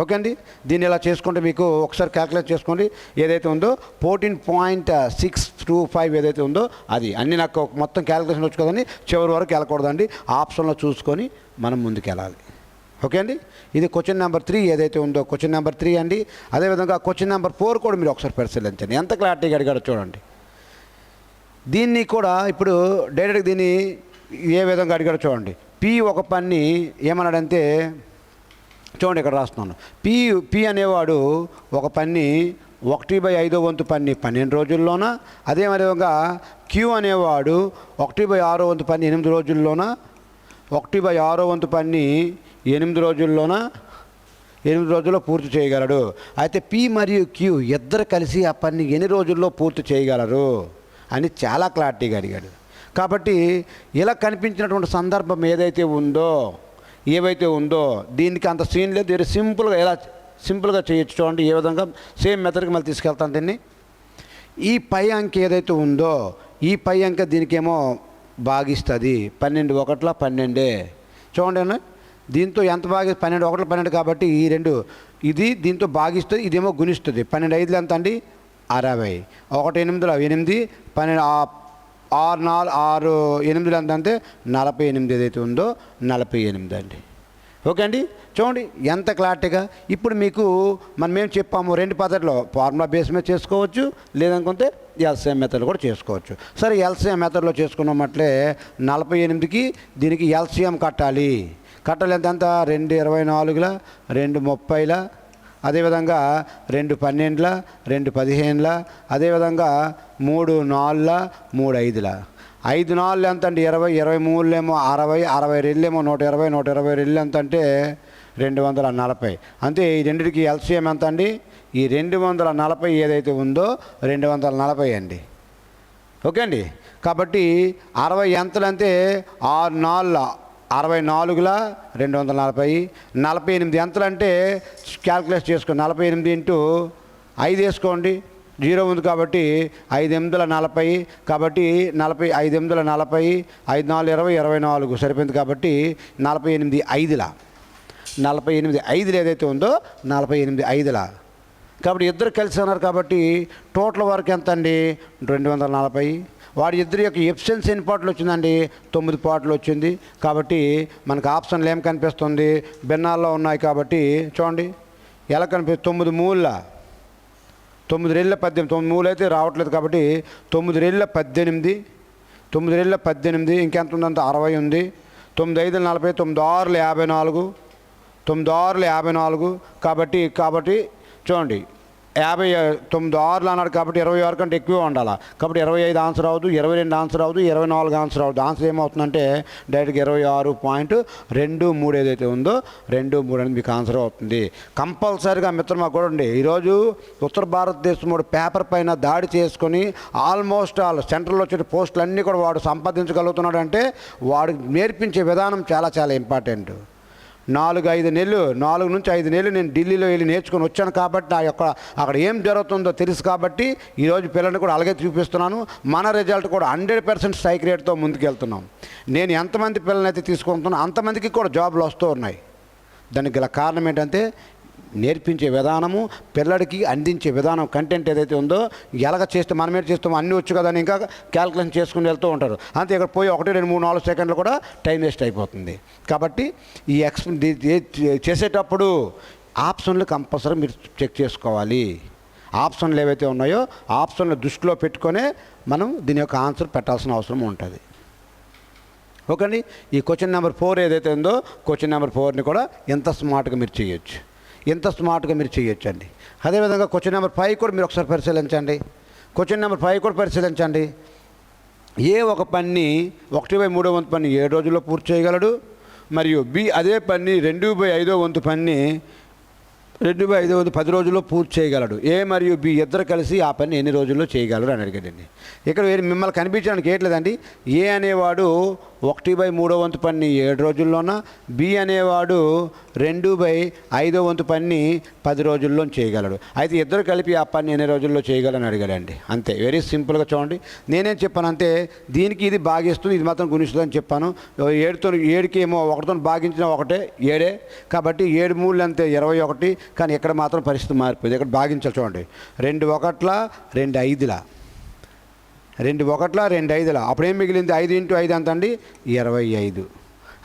ఓకే అండి. దీన్ని ఇలా చేసుకుంటే మీకు ఒకసారి క్యాల్కులేట్ చేసుకోండి. ఏదైతే ఉందో 14.625 ఏదైతే ఉందో అది అన్నీ నాకు మొత్తం క్యాల్కులేషన్ వచ్చు కదండి, చివరి వరకు వెళ్ళకూడదండి. ఆప్షన్లో చూసుకొని మనం ముందుకు వెళ్ళాలి. ఓకే అండి. ఇది క్వశ్చన్ నెంబర్ 3 ఏదైతే ఉందో క్వశ్చన్ నెంబర్ 3 అండి. అదేవిధంగా క్వశ్చన్ నెంబర్ 4 కూడా మీరు ఒకసారి పరిశీలించండి, ఎంత క్లారిటీగా అడిగాడో చూడండి. దీన్ని కూడా ఇప్పుడు డైరెక్ట్గా దీన్ని ఏ విధంగా అడిగాడో చూడండి. పి ఒక పని ఏమన్నాడంటే చూడండి, ఇక్కడ రాస్తున్నాను. పి అనేవాడు ఒక పని 1/5 వంతు పని 12 రోజుల్లోన, అదే విధంగా క్యూ అనేవాడు 1/6 వంతు పని 8 రోజుల్లోన, 1/6 వంతు పని 8 రోజుల్లోన 8 రోజుల్లో పూర్తి చేయగలడు. అయితే పి మరియు క్యూ ఇద్దరు కలిసి ఆ పని ఎన్ని రోజుల్లో పూర్తి చేయగలరు అని చాలా క్లారిటీగా అడిగాడు. కాబట్టి ఇలా కనిపించినటువంటి సందర్భం ఏవైతే ఉందో దీనికి అంత సీన్ లేదు. వెరీ సింపుల్గా ఎలా సింపుల్గా చేయొచ్చు చూడండి. ఏ విధంగా సేమ్ మెథడ్కి మళ్ళీ తీసుకెళ్తాను దీన్ని. ఈ పై అంక ఏదైతే ఉందో ఈ పై అంక దీనికేమో భాగిస్తుంది 12 1 12 చూడండి అన్న. దీంతో ఎంత భాగి 12 1 12 కాబట్టి ఈ రెండు ఇది దీంతో భాగిస్తుంది, ఇదేమో గుణిస్తుంది. 12 5 ఎంత అండి 60, 1 8 8 12 6 4 6 8 ఎంత అంటే 48 ఏదైతే ఉందో 48 అండి. ఓకే అండి. చూడండి ఎంత క్లారిటీగా. ఇప్పుడు మీకు మనం ఏం చెప్పాము, 2 పద్ధతిలో ఫార్ములా బేస్ మీద చేసుకోవచ్చు, లేదనుకుంటే ఎల్సిఎం మెథడ్ కూడా చేసుకోవచ్చు. సరే ఎల్సిఎం మెథడ్లో చేసుకున్నామట్లే 48కి దీనికి ఎల్సిఎం కట్టాలి ఎంత 2 24 2 30 అదేవిధంగా 2 12 2 15 అదేవిధంగా 3 4 3 5 5 4 ఎంత అండి 20 23 ఏమో 60 62 ఏమో 120 120 ఎంత అంటే 240. అంతే ఈ రెండింటికి ఎల్సిఎం ఎంత అండి, ఈ 240 ఏదైతే ఉందో 240 అండి. ఓకే అండి. కాబట్టి 60 ఎంతలు అంటే 6 4 64 240, 48 ఎంతలు అంటే క్యాల్కులేట్ చేసుకోండి. 48 ఇంటూ 5 వేసుకోండి, 0 ఉంది కాబట్టి 5 8 40 కాబట్టి 40 5 8 40 5 4 20 24 సరిపోయింది. కాబట్టి 48 5 ఏదైతే ఉందో 48 5 కాబట్టి ఇద్దరు కలిసి ఉన్నారు. కాబట్టి టోటల్ వర్క్ ఎంత అండి 240. వాడి ఇద్దరి యొక్క ఎఫిషియన్సీ ఎన్ని పాటలు వచ్చిందండి 9 పాటలు వచ్చింది. కాబట్టి మనకు ఆప్షన్లు ఏం కనిపిస్తుంది, భిన్నాల్లో ఉన్నాయి. కాబట్టి చూడండి ఎలా కనిపిస్తుంది, 9 3 9 2 18 9 3 అయితే రావట్లేదు. కాబట్టి 9 2 18 9 2 18 ఇంకెంత ఉందంత 60 ఉంది. 9 5 40 9 6 54 9 6 54 కాబట్టి చూడండి 59 6 అన్నాడు కాబట్టి 26 కంటే ఎక్కువ ఉండాలి. కాబట్టి 25 ఆన్సర్ అవ్వదు, 22 ఆన్సర్ అవ్వదు, 24 ఆన్సర్ అవ్వదు. ఆన్సర్ ఏమవుతుందంటే డైరెక్ట్గా 26.23 ఏదైతే ఉందో 23 అనేది మీకు ఆన్సర్ అవుతుంది. కంపల్సరీగా మిత్రమా కూడా ఉండి ఈరోజు ఉత్తర భారతదేశం పేపర్ పైన దాడి చేసుకొని ఆల్మోస్ట్ సెంట్రల్లో వచ్చే పోస్టులు అన్నీ కూడా వాడు సంపాదించగలుగుతున్నాడు అంటే వాడికి నేర్పించే విధానం చాలా చాలా ఇంపార్టెంట్. 4-5 నెలలు 4 నుంచి 5 నెలలు నేను ఢిల్లీలో వెళ్ళి నేర్చుకొని వచ్చాను కాబట్టి నా యొక్క అక్కడ ఏం జరుగుతుందో తెలుసు. కాబట్టి ఈరోజు పిల్లల్ని కూడా అలాగే చూపిస్తున్నాను. మన రిజల్ట్ కూడా 100% స్ట్రైక్ రేట్తో ముందుకెళ్తున్నాం. నేను ఎంతమంది పిల్లల్ని అయితే తీసుకుంటున్నాను అంతమందికి కూడా జాబ్లు వస్తూ ఉన్నాయి. దానికి గల కారణం ఏంటంటే నేర్పించే విధానము, పిల్లడికి అందించే విధానం, కంటెంట్ ఏదైతే ఉందో ఎలాగ చేస్తే మనం ఏం చేస్తామో అన్నీ వచ్చు కదా అని ఇంకా క్యాల్కులేషన్ చేసుకుని వెళ్తూ ఉంటారు. అంతే ఇక్కడ పోయి 1 2 3 4 సెకండ్లు కూడా టైం వేస్ట్ అయిపోతుంది. కాబట్టి ఈ చేసేటప్పుడు ఆప్షన్లు కంపల్సరీ మీరు చెక్ చేసుకోవాలి. ఆప్షన్లు ఏవైతే ఉన్నాయో ఆప్షన్లు దృష్టిలో పెట్టుకొనే మనం దీని యొక్క ఆన్సర్ పెట్టాల్సిన అవసరం ఉంటుంది. ఓకే అండి. ఈ క్వశ్చన్ నెంబర్ 4 ఏదైతే ఉందో క్వశ్చన్ నెంబర్ 4ని కూడా ఎంత స్మార్ట్గా మీరు చేయొచ్చు అండి. అదేవిధంగా క్వశ్చన్ నెంబర్ 5 కూడా మీరు ఒకసారి పరిశీలించండి. క్వశ్చన్ నెంబర్ 5 కూడా పరిశీలించండి. ఏ ఒక పని 1/3 వంతు పని 7 రోజుల్లో పూర్తి చేయగలడు, మరియు బి అదే పని 2/5 వంతు పని 2/5 వంతు 10 రోజుల్లో పూర్తి చేయగలడు. ఏ మరియు బి ఇద్దరు కలిసి ఆ పని ఎన్ని రోజుల్లో చేయగలరు అని అడిగాడండి. ఇక్కడ మిమ్మల్ని కనిపించడానికి ఏట్లేదండి. ఏ అనేవాడు 1/3 వంతు పని 7 రోజుల్లోన, బి అనేవాడు 2/5 వంతు పని 10 రోజుల్లో చేయగలడు. అయితే ఇద్దరు కలిపి ఆ పని ఎన్ని రోజుల్లో చేయగలని అడిగాడండి. అంతే, వెరీ సింపుల్గా చూడండి. నేనేం చెప్పాను అంతే, దీనికి ఇది భాగిస్తుంది, ఇది మాత్రం గుణిస్తుంది అని చెప్పాను. 7కి ఏమో 1తో భాగించిన 1 7 కాబట్టి 7 3 అంతే 21. కానీ ఇక్కడ మాత్రం పరిస్థితి మారిపోయింది. ఇక్కడ భాగించాలి చూడండి. 2 1 2 5 2 1 2 5 అప్పుడు ఏం మిగిలింది? 5 × 5 ఎంత అండి? 25.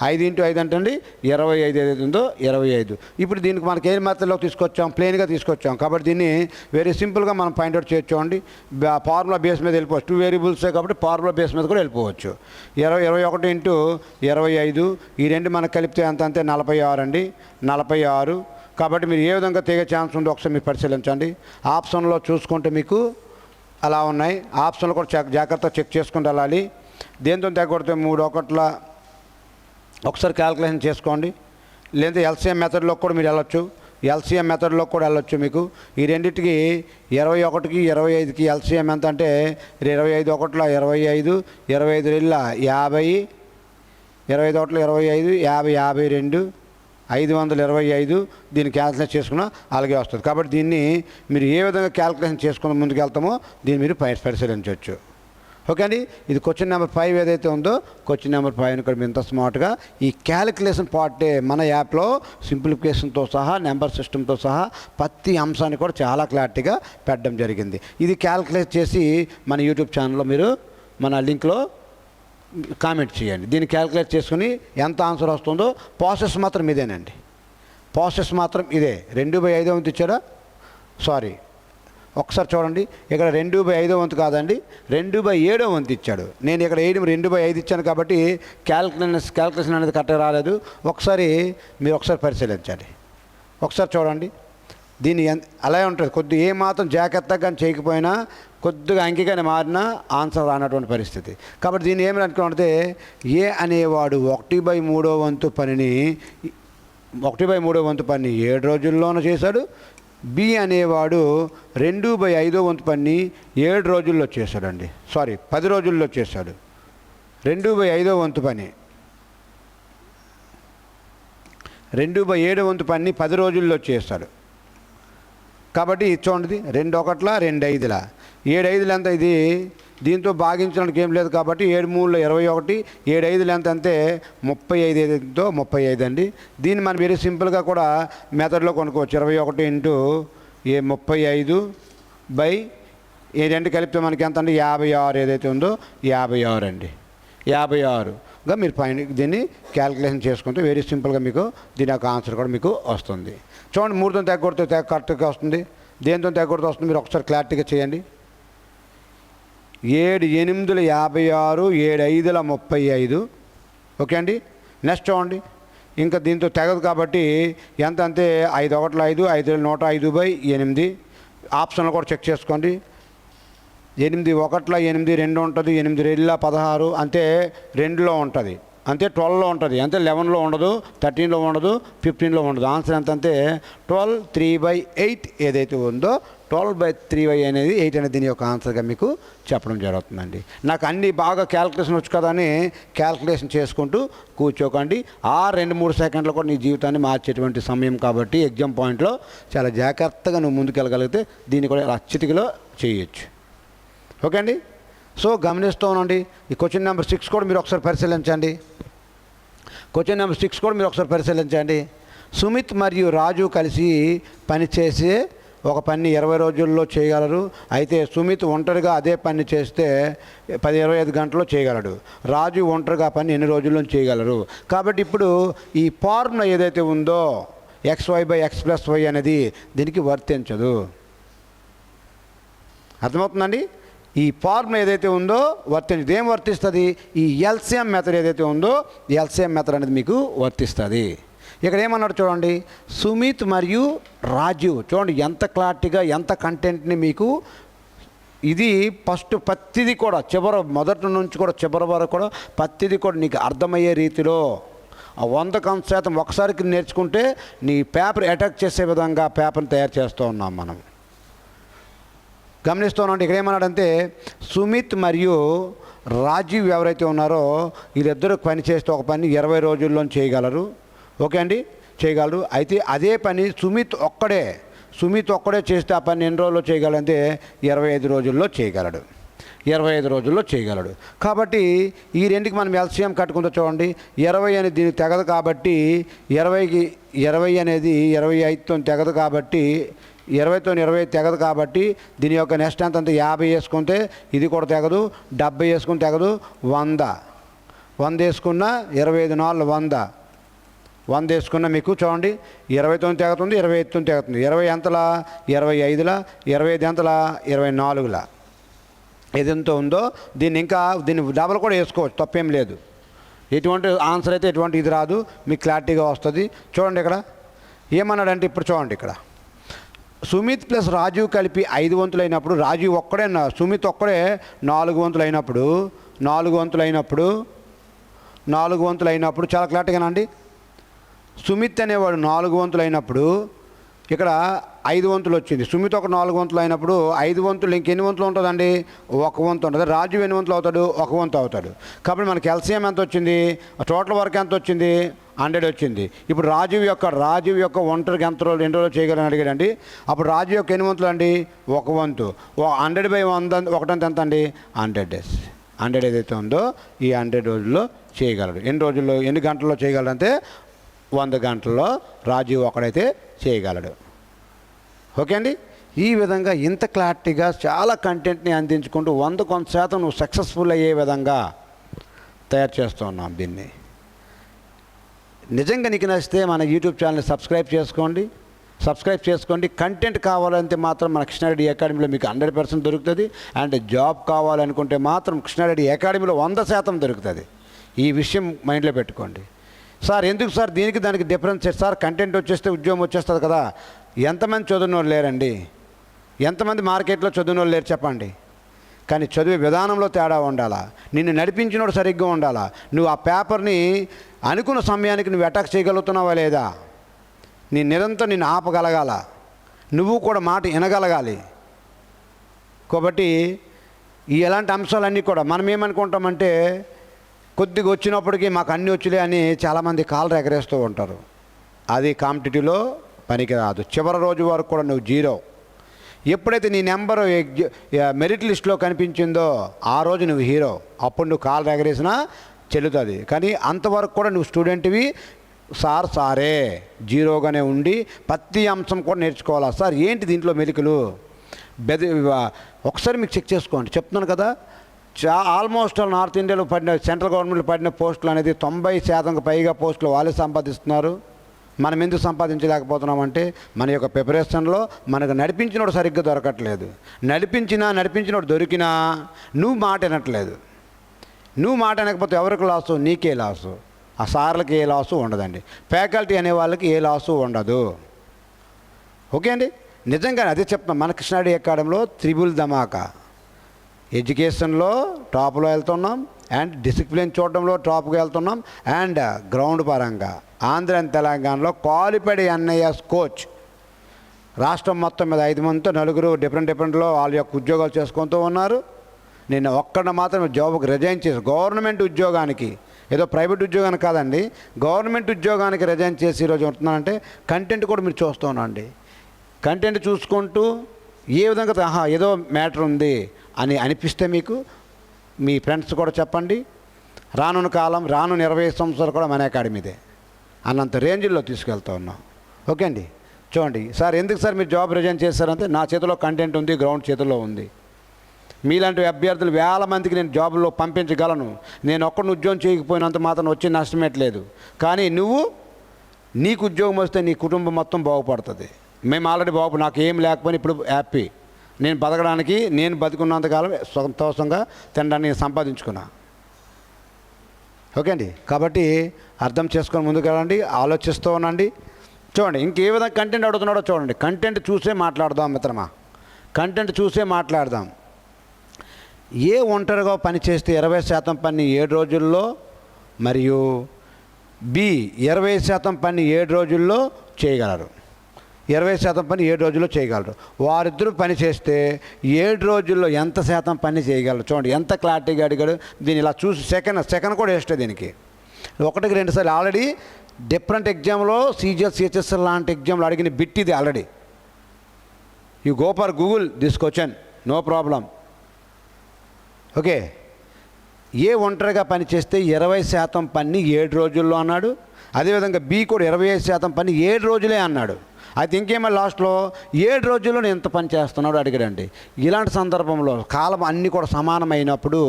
5 × 5 అంటండి 25 ఏదైతే ఉందో 25. ఇప్పుడు దీనికి మనకి ఏ మెథడ్లోకి తీసుకొచ్చాం? ప్లేన్గా తీసుకొచ్చాం. కాబట్టి దీన్ని వెరీ సింపుల్గా మనం పాయింట్అవుట్ చేయొచ్చు. ఫార్ములా బేస్ మీద వెళ్ళిపోవచ్చు. 2 వేరియబుల్సే కాబట్టి ఫార్ములా బేస్ మీద కూడా వెళ్ళిపోవచ్చు. 21 × 25 ఈ రెండు మనకు కలిపితే ఎంత అంటే 46 అండి. 46. కాబట్టి మీరు ఏ విధంగా తెగే ఛాన్స్ ఉందో ఒకసారి మీరు పరిశీలించండి. ఆప్షన్లో చూసుకుంటే మీకు అలా ఉన్నాయి. ఆప్షన్లు కూడా జాగ్రత్తగా చెక్ చేసుకుని వెళ్ళాలి. దేంతో తెగొడితే 3 1 ఒకసారి క్యాల్కులేషన్ చేసుకోండి. లేదా ఎల్సీఎం మెథడ్లో కూడా మీరు వెళ్ళొచ్చు. ఎల్సీఎం మెథడ్లో కూడా వెళ్ళొచ్చు. మీకు ఈ రెండింటికి 21కి 25కి ఎల్సీఎం ఎంత అంటే 25 1 25 25 2 50 25 1 25 50 52 525. దీన్ని క్యాల్కులేట్ చేసుకున్నా అలాగే వస్తుంది. కాబట్టి దీన్ని మీరు ఏ విధంగా క్యాల్కులేషన్ చేసుకుని ముందుకు వెళ్తామో దీన్ని మీరు పరిశీలించవచ్చు. ఓకే అండి. ఇది క్వశ్చన్ నెంబర్ 5 ఏదైతే ఉందో క్వశ్చన్ నెంబర్ 5 కూడా ఇంత స్మార్ట్గా ఈ క్యాలిక్యులేషన్ పార్టే మన యాప్లో సింప్లిఫికేషన్తో సహా నెంబర్ సిస్టమ్తో సహా ప్రతి అంశాన్ని కూడా చాలా క్లారిటీగా పెట్టడం జరిగింది. ఇది క్యాలిక్యులేట్ చేసి మన యూట్యూబ్ ఛానల్లో మీరు మన లింక్లో కామెంట్ చేయండి. దీన్ని క్యాలిక్యులేట్ చేసుకుని ఎంత ఆన్సర్ వస్తుందో ప్రాసెస్ మాత్రం ఇదేనండి. ప్రాసెస్ మాత్రం ఇదే. 2/5 వంతు ఇచ్చారా? సారీ, ఒకసారి చూడండి. ఇక్కడ 2/5 వంతు కాదండి, 2/7 వంతు ఇచ్చాడు. నేను ఇక్కడ 2/5 ఇచ్చాను కాబట్టి క్యాల్కులేషన్ అనేది కరెక్ట్గా రాలేదు. ఒకసారి మీరు ఒకసారి పరిశీలించండి. ఒకసారి చూడండి. దీన్ని అలాగే ఉంటుంది. కొద్దిగా ఏమాత్రం జాగ్రత్తగా చేయకపోయినా కొద్దిగా అంకిగానే మారినా ఆన్సర్ రానటువంటి పరిస్థితి. కాబట్టి దీన్ని ఏమని అనుకుంటే ఏ అనేవాడు 1/3 వంతు పనిని 1/3 వంతు పని 7 రోజుల్లోనూ చేశాడు. బి అనేవాడు 2/5 వంతు పని 7 రోజుల్లో చేశాడండి. సారీ, 10 రోజుల్లో చేశాడు. 2/5 వంతు పని 2/7 వంతు పని 10 రోజుల్లో చేశాడు. కాబట్టి చూడండి, 2 1 2 5 7 5 ఎంత ఇది? దీంతో భాగించడానికి ఏం లేదు కాబట్టి 7 3 21 7 5 ఎంత అంటే 35 ఏదైతుందో 35 అండి. దీన్ని మనం వెరీ సింపుల్గా కూడా మెథడ్లో కొనుక్కోవచ్చు. 21 × 35 బై ఈ రెండు కలిపితే మనకి ఎంత అంటే 56 ఏదైతే ఉందో 56 అండి. 56గా మీరు పైన దీన్ని క్యాలిక్యులేషన్ చేసుకుంటే వెరీ సింపుల్గా మీకు దీని యొక్క ఆన్సర్ కూడా మీకు వస్తుంది. చూడండి, 3తో తెగొడితే కరెక్ట్గా వస్తుంది. దేంతో తెగొడితే వస్తుంది మీరు ఒకసారి క్లారిటీగా చేయండి. 7 8 56 7 5 35. ఓకే అండి. నెక్స్ట్ చూడండి, ఇంకా దీంతో తెగదు కాబట్టి ఎంత అంటే 5 1 5 5 105/8. ఆప్షన్లు కూడా చెక్ చేసుకోండి. 8 1 8 2 ఉంటుంది, 8 2 16 అంటే 2లో ఉంటుంది, అంతే 12లో ఉంటుంది, అంతే 11లో ఉండదు, 13లో ఉండదు, 15లో ఉండదు. ఆన్సర్ ఎంత అంటే 12 3/8 ఏదైతే ఉందో 12/3 అనేది 8 అనేది దీని యొక్క ఆన్సర్గా మీకు చెప్పడం జరుగుతుందండి. నాకు అన్నీ బాగా క్యాల్కులేషన్ వచ్చు కదా అని క్యాల్కులేషన్ చేసుకుంటూ కూర్చోకండి. 2-3 సెకండ్లు కూడా నీ జీవితాన్ని మార్చేటువంటి సమయం కాబట్టి ఎగ్జామ్ పాయింట్లో చాలా జాగ్రత్తగా నువ్వు ముందుకెళ్ళగలిగితే దీన్ని కూడా అత్యధికలో చేయొచ్చు. ఓకే అండి. సో గమనిస్తూ ఉండండి. ఈ క్వశ్చన్ నెంబర్ 6 కూడా మీరు ఒకసారి పరిశీలించండి. క్వశ్చన్ నెంబర్ 6 కూడా మీరు ఒకసారి పరిశీలించండి. సుమిత్ మరియు రాజు కలిసి పనిచేసే ఒక పని 20 రోజుల్లో చేయగలరు. అయితే సుమిత్ ఒంటరిగా అదే పని చేస్తే 25 గంటల్లో చేయగలడు. రాజు ఒంటరిగా పని ఎన్ని రోజుల్లో చేయగలరు? కాబట్టి ఇప్పుడు ఈ ఫార్ములా ఏదైతే ఉందో xy/x+y అనేది దీనికి వర్తించదు. అర్థమవుతుందండి? ఈ ఫార్ములా ఏదైతే ఉందో వర్తించదు. ఏం వర్తిస్తుంది? ఈ ఎల్సిఎం మెథడ్ ఏదైతే ఉందో ఎల్సిఎం మెథడ్ అనేది మీకు వర్తిస్తుంది. ఇక్కడ ఏమన్నాడు చూడండి, సుమిత్ మరియు రాజు. చూడండి ఎంత క్లారిటీగా ఎంత కంటెంట్ని మీకు ఇది ఫస్ట్ ప్రతిదీ కూడా మొదటి నుంచి కూడా చివరి వరకు కూడా ప్రతిదీ కూడా నీకు అర్థమయ్యే రీతిలో 100% ఒకసారికి నేర్చుకుంటే నీ పేపర్ అటాక్ చేసే విధంగా పేపర్ని తయారు చేస్తూ ఉన్నాం మనం. గమనిస్తున్నాం. ఇక్కడ ఏమన్నాడంటే సుమిత్ మరియు రాజీవ్ ఎవరైతే ఉన్నారో వీళ్ళిద్దరూ పని చేస్తే ఒక పని 20 రోజుల్లో చేయగలరు. ఓకే అండి, చేయగలరు. అయితే అదే పని సుమిత్ ఒక్కడే చేస్తే ఆ పని ఎన్ని రోజుల్లో చేయగలంటే 25 రోజుల్లో చేయగలడు. 25 రోజుల్లో చేయగలడు. కాబట్టి ఈ రెండుకి మనం ఎల్సిఎం కట్టుకుంటూ చూడండి. 20 అనేది దీనికి తెగదు కాబట్టి 20 అనేది 25తో తెగదు కాబట్టి 20తో 20 తెగదు కాబట్టి దీని యొక్క నెక్స్ట్ అంత 50 వేసుకుంటే ఇది కూడా తెగదు. 70 వేసుకుని తెగదు. 100 వేసుకున్న 25 4 100 వేసుకున్న మీకు చూడండి 20తో తెగుతుంది, 25తో తెగుతుంది. 20 ఎంతలా 25లా, 25 ఎంతలా 24లా. ఏది ఎంత ఉందో దీన్ని డబల్ కూడా వేసుకోవచ్చు, తప్పేం లేదు. ఎటువంటి ఆన్సర్ అయితే ఎటువంటి ఇది రాదు, మీకు క్లారిటీగా వస్తుంది. చూడండి ఇక్కడ ఏమన్నాడంటే ఇప్పుడు చూడండి ఇక్కడ సుమిత్ ప్లస్ రాజీవ్ కలిపి 5 వంతులు అయినప్పుడు రాజీవ్ ఒక్కడే సుమిత్ ఒక్కడే 4 వంతులు అయినప్పుడు 4 వంతులు అయినప్పుడు చాలా క్లారిటీగానండి. సుమిత్ అనేవాడు 4 వంతులు అయినప్పుడు ఇక్కడ 5 వంతులు వచ్చింది. సుమిత్ ఒక 4 వంతులు అయినప్పుడు 5 వంతులు ఇంకెన్ని వంతులు ఉంటుందండి? 1 వంతు ఉంటుంది. రాజీవ్ ఎన్ని వంతులు అవుతాడు? 1 వంతు అవుతాడు. కాబట్టి మనకి ఎల్సిఎం ఎంత వచ్చింది? టోటల్ వర్క్ ఎంత వచ్చింది? 100 వచ్చింది. ఇప్పుడు రాజీవ్ యొక్క ఒంటరికి ఎన్ని రోజులు చేయగలని అడిగాడండి. అప్పుడు రాజీవ్ యొక్క ఎన్ని వంతులు అండి? 1 వంతు. 100/100 ఒకటంత ఎంత అండి? 100 డేస్. 100 ఏదైతే ఉందో ఈ 100 రోజుల్లో చేయగలడు. ఎన్ని గంటల్లో చేయగలడంటే 100 గంటల్లో రాజీవ్ ఒకడైతే చేయగలడు. ఓకే అండి, ఈ విధంగా ఇంత క్లారిటీగా చాలా కంటెంట్ని అందించుకుంటూ 100% నువ్వు సక్సెస్ఫుల్ అయ్యే విధంగా తయారు చేస్తూ ఉన్నాం దీన్ని. నిజంగా నీకు నచ్చితే మన యూట్యూబ్ ఛానల్ని సబ్స్క్రైబ్ చేసుకోండి. కంటెంట్ కావాలంటే మాత్రం మన కృష్ణారెడ్డి అకాడమీలో మీకు 100% దొరుకుతుంది. అండ్ జాబ్ కావాలనుకుంటే మాత్రం కృష్ణారెడ్డి అకాడమీలో 100% దొరుకుతుంది. ఈ విషయం మైండ్లో పెట్టుకోండి. సార్ ఎందుకు సార్ దానికి డిఫరెన్స్ సార్? కంటెంట్ వచ్చేస్తే ఉద్యోగం వచ్చేస్తుంది కదా. ఎంతమంది చదివిన వాళ్ళు లేరండి? ఎంతమంది మార్కెట్లో చదివిన వాళ్ళు లేరు చెప్పండి? కానీ చదివే విధానంలో తేడా ఉండాలా, నిన్ను నడిపించినోడు సరిగ్గా ఉండాలా, నువ్వు ఆ పేపర్ని అనుకున్న సమయానికి నువ్వు అటాక్ చేయగలుగుతున్నావా లేదా, నిరంతరం నిన్ను ఆపగలగాల, నువ్వు కూడా మాట వినగలగాలి. కాబట్టి ఈ ఎలాంటి అంశాలన్నీ కూడా మనం ఏమనుకుంటామంటే కొద్దిగా వచ్చినప్పటికీ మాకు అన్నీ వచ్చులే అని చాలామంది కాళ్ళు ఎగరేస్తూ ఉంటారు. అది కాంపిటేటివ్లో పనికి రాదు. చివరి రోజు వరకు కూడా నువ్వు 0. ఎప్పుడైతే నీ నెంబరు మెరిట్ లిస్ట్లో కనిపించిందో ఆ రోజు నువ్వు హీరో. అప్పుడు నువ్వు కాళ్ళు ఎగరేసినా చెల్లుతుంది. కానీ అంతవరకు కూడా నువ్వు స్టూడెంట్వి. సారే 0గానే ఉండి ప్రతి అంశం కూడా నేర్చుకోవాలా. సార్ ఏంటి దీంట్లో మెలికలు ఒకసారి మీకు చెక్ చేసుకోండి. చెప్తున్నాను కదా, ఆల్మోస్ట్ నార్త్ ఇండియాలో పడిన సెంట్రల్ గవర్నమెంట్లో పడిన పోస్టులు అనేది 90% పైగా పోస్టులు వాళ్ళే సంపాదిస్తున్నారు. మనం ఎందుకు సంపాదించలేకపోతున్నామంటే మన యొక్క ప్రిపరేషన్లో మనకు నడిపించినోడు సరిగ్గా దొరకట్లేదు. నడిపించినోడు దొరికినా నువ్వు మాట వినట్లేదు. నువ్వు మాట వినకపోతే ఎవరికి లాసు? నీకే లాసు. ఆ సార్లకి ఏ లాసు ఉండదండి. ఫ్యాకల్టీ అనే వాళ్ళకి ఏ లాసు ఉండదు. ఓకే అండి, నిజంగా అదే చెప్తాం. మన కృష్ణారెడ్డి అకాడమీలో త్రిబుల్ ధమాకా. ఎడ్యుకేషన్లో టాప్లో వెళ్తున్నాం, అండ్ డిసిప్లిన్ చూడడంలో టాప్గా వెళ్తున్నాం, అండ్ గ్రౌండ్ పరంగా ఆంధ్ర అండ్ తెలంగాణలో క్వాలిఫైడ్ NIS కోచ్ రాష్ట్రం మొత్తం మీద 5 మందితో 4 డిఫరెంట్లో వాళ్ళ యొక్క ఉద్యోగాలు చేసుకుంటూ ఉన్నారు. నేను ఒక్కడిని మాత్రం జాబ్కి రిజైన్ చేసి గవర్నమెంట్ ఉద్యోగానికి, ఏదో ప్రైవేట్ ఉద్యోగానికి కాదండి, గవర్నమెంట్ ఉద్యోగానికి రిజైన్ చేసి ఈరోజు ఉంటున్నానంటే కంటెంట్ కూడా మీరు చూస్తూ ఉండండి. కంటెంట్ చూసుకుంటూ ఏ విధంగా ఏదో మ్యాటర్ ఉంది అని అనిపిస్తే మీకు మీ ఫ్రెండ్స్ కూడా చెప్పండి. రానున్న 25 సంవత్సరాలు కూడా మన అకాడమీదే అన్నంత రేంజ్లో తీసుకెళ్తూ ఉన్నాం. ఓకే అండి, చూడండి సార్ ఎందుకు సార్ మీరు జాబ్ రిజైన్ చేశారంటే నా చేతిలో కంటెంట్ ఉంది, గ్రౌండ్ చేతిలో ఉంది. మీలాంటి అభ్యర్థులు వేల మందికి నేను జాబుల్లో పంపించగలను. నేను ఒక్కడిని ఉద్యోగం చేయకపోయినంత మాత్రం వచ్చి నష్టమేట్లేదు. కానీ నీకు ఉద్యోగం వస్తే నీ కుటుంబం మొత్తం బాగుపడుతుంది. మేము ఆల్రెడీ నాకు ఏం లేకపోయినా ఇప్పుడు హ్యాపీ. నేను బతకడానికి, నేను బతుకున్నంతకాలం సంతోషంగా తినడానికి సంపాదించుకున్నా. ఓకే అండి, కాబట్టి అర్థం చేసుకొని ముందుకు వెళ్ళండి, ఆలోచిస్తూ ఉండండి. చూడండి ఇంకే విధంగా కంటెంట్ అడుగుతున్నాడో చూడండి. కంటెంట్ చూసే మాట్లాడదాం మిత్రమా, కంటెంట్ చూసే మాట్లాడదాం. ఏ ఒంటరిగా పని చేస్తే 20% పని 7 రోజుల్లో, మరియు B 20% పని 7 రోజుల్లో చేయగలరు. 20% పని 7 రోజుల్లో చేయగలరు. వారిద్దరూ పని చేస్తే 7 రోజుల్లో ఎంత శాతం పని చేయగలరు? చూడండి ఎంత క్లారిటీగా అడిగాడు. దీన్ని ఇలా చూసి సెకండ్ కూడా వేస్తే దీనికి 1-2 సార్లు ఆల్రెడీ డిఫరెంట్ ఎగ్జామ్లో CGL CHSL లాంటి ఎగ్జామ్లో అడిగిన బిట్ ఇది already. You go for Google this question, no problem. Okay, ఒంటరిగా పని చేస్తే 20% పని 7 రోజుల్లో అన్నాడు. అదేవిధంగా బి కూడా 25% పని 7 రోజులే అన్నాడు. అయితే ఇంకేమో లాస్ట్లో 7 రోజుల్లో నేను ఎంత పని చేస్తున్నాడు అడిగాడండి. ఇలాంటి సందర్భంలో కాలం అన్నీ కూడా సమానమైనప్పుడు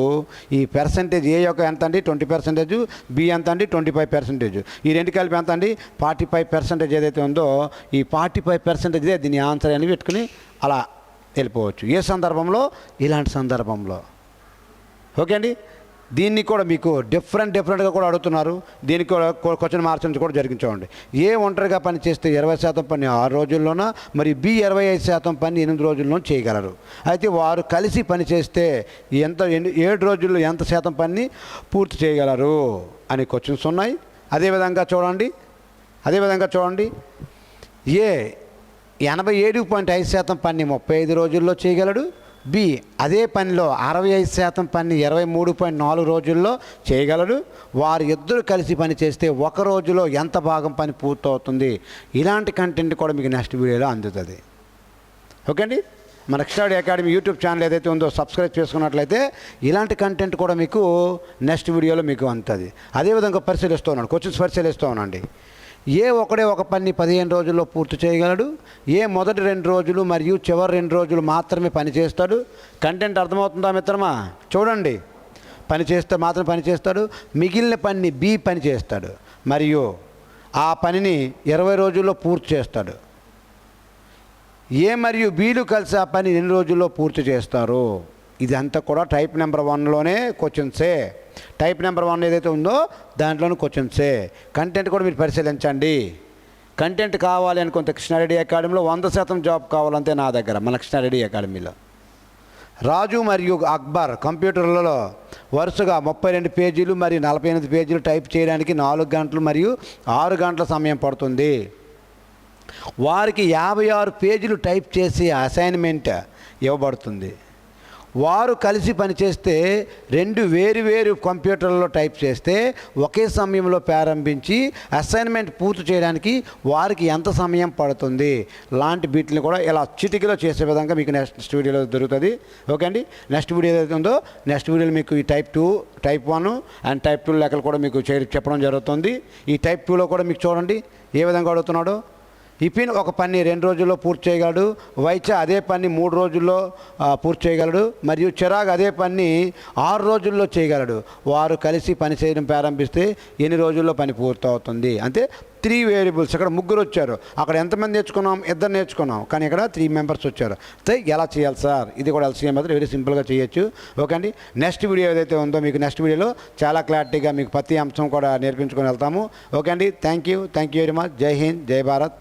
ఈ పర్సంటేజ్ ఏ యొక్క ఎంత అండి 20%, బి ఎంత అండి 25%, ఈ రెండు కలిపి ఎంత అండి 45% ఏదైతే ఉందో ఈ 45% దీని ఆన్సర్ అని పెట్టుకుని అలా వెళ్ళిపోవచ్చు. ఏ సందర్భంలో? ఇలాంటి సందర్భంలో. ఓకే అండి, దీన్ని కూడా మీకు డిఫరెంట్గా కూడా అడుగుతున్నారు. దీనికి కూడా క్వశ్చన్ మార్చడం కూడా జరిగించండి. ఒంటరిగా పని చేస్తే 20% పని 6 రోజుల్లోన, మరి బి 25% పని 8 రోజుల్లో చేయగలరు. అయితే వారు కలిసి పని చేస్తే 7 రోజుల్లో ఎంత శాతం పని పూర్తి చేయగలరు అని క్వశ్చన్స్ ఉన్నాయి. అదేవిధంగా చూడండి 87.5% పని 35 రోజుల్లో చేయగలడు. బి అదే పనిలో 65% పని 23.4 రోజుల్లో చేయగలడు. వారు ఇద్దరు కలిసి పని చేస్తే 1 రోజులో ఎంత భాగం పని పూర్తవుతుంది? ఇలాంటి కంటెంట్ కూడా మీకు నెక్స్ట్ వీడియోలో అందుతుంది. ఓకే అండి, మన ఎక్స్ట్రాడీ అకాడమీ యూట్యూబ్ ఛానల్ ఏదైతే ఉందో సబ్స్క్రైబ్ చేసుకున్నట్లయితే ఇలాంటి కంటెంట్ కూడా మీకు నెక్స్ట్ వీడియోలో మీకు అందుతుంది. అదేవిధంగా పరిశీలిస్తూ ఉన్నాను, క్వశ్చన్స్ పరిశీలిస్తూ ఉన్నాండి. ఒక పని 15 రోజుల్లో పూర్తి చేయగలడు. మొదటి 2 రోజులు మరియు చివరి 2 రోజులు మాత్రమే పని చేస్తాడు. కంటెంట్ అర్థమవుతుందా మిత్రమా? చూడండి, పని చేస్తే మాత్రం పని చేస్తాడు. మిగిలిన పనిని బి పని చేస్తాడు మరియు ఆ పనిని 20 రోజుల్లో పూర్తి చేస్తాడు. మరియు బీలు కలిసి ఆ పని 2 రోజుల్లో పూర్తి చేస్తారు. ఇదంతా కూడా టైప్ నెంబర్ 1లోనే క్వశ్చన్సే. టైప్ నెంబర్ 1 ఏదైతే ఉందో దాంట్లోనే క్వశ్చన్సే. కంటెంట్ కూడా మీరు పరిశీలించండి. కంటెంట్ కావాలి అనుకుంటే కృష్ణారెడ్డి అకాడమీలో 100% జాబ్ కావాలంటే నా దగ్గర మన కృష్ణారెడ్డి అకాడమీలో రాజు మరియు అక్బర్ కంప్యూటర్లలో వరుసగా 32 పేజీలు మరియు 48 పేజీలు టైప్ చేయడానికి 4 గంటలు మరియు 6 గంటల సమయం పడుతుంది. వారికి 56 పేజీలు టైప్ చేసి అసైన్మెంట్ ఇవ్వబడుతుంది. వారు కలిసి పనిచేస్తే 2 వేరు కంప్యూటర్లలో టైప్ చేస్తే ఒకే సమయంలో ప్రారంభించి అసైన్మెంట్ పూర్తి చేయడానికి వారికి ఎంత సమయం పడుతుంది? లాంటి బిట్ని కూడా ఇలా చిటికలో చేసే విధంగా మీకు నెక్స్ట్ వీడియోలో దొరుకుతుంది. ఓకే అండి, నెక్స్ట్ వీడియో ఏదైతే ఉందో నెక్స్ట్ వీడియోలో మీకు ఈ టైప్ 2, టైప్ 1 అండ్ టైప్ 2 లెక్కలు కూడా మీకు చెప్పడం జరుగుతుంది. ఈ టైప్ 2లో కూడా మీకు చూడండి ఏ విధంగా అడుగుతున్నాడో. ఇపిన్ ఒక పని 2 రోజుల్లో పూర్తి చేయగలడు. వైచ అదే పని 3 రోజుల్లో పూర్తి చేయగలడు. మరియు చిరాగ్ అదే పని 6 రోజుల్లో చేయగలడు. వారు కలిసి పని చేయడం ప్రారంభిస్తే ఎన్ని రోజుల్లో పని పూర్తవుతుంది? అంటే 3 వేరియబుల్స్. ఇక్కడ 3 వచ్చారు, అక్కడ ఎంతమంది నేర్చుకున్నాం? 2 నేర్చుకున్నాం, కానీ ఇక్కడ 3 మెంబర్స్ వచ్చారు. అయితే ఎలా చేయాలి సార్? ఇది కూడా LCM మాత్రం వెరీ సింపుల్గా చేయొచ్చు. ఓకే అండి, నెక్స్ట్ వీడియో ఏదైతే ఉందో మీకు నెక్స్ట్ వీడియోలో చాలా క్లారిటీగా మీకు ప్రతి అంశం కూడా నేర్పించుకొని వెళ్తాము. ఓకే అండి, థ్యాంక్ యూ వెరీ మచ్. జై హింద్, జై భారత్.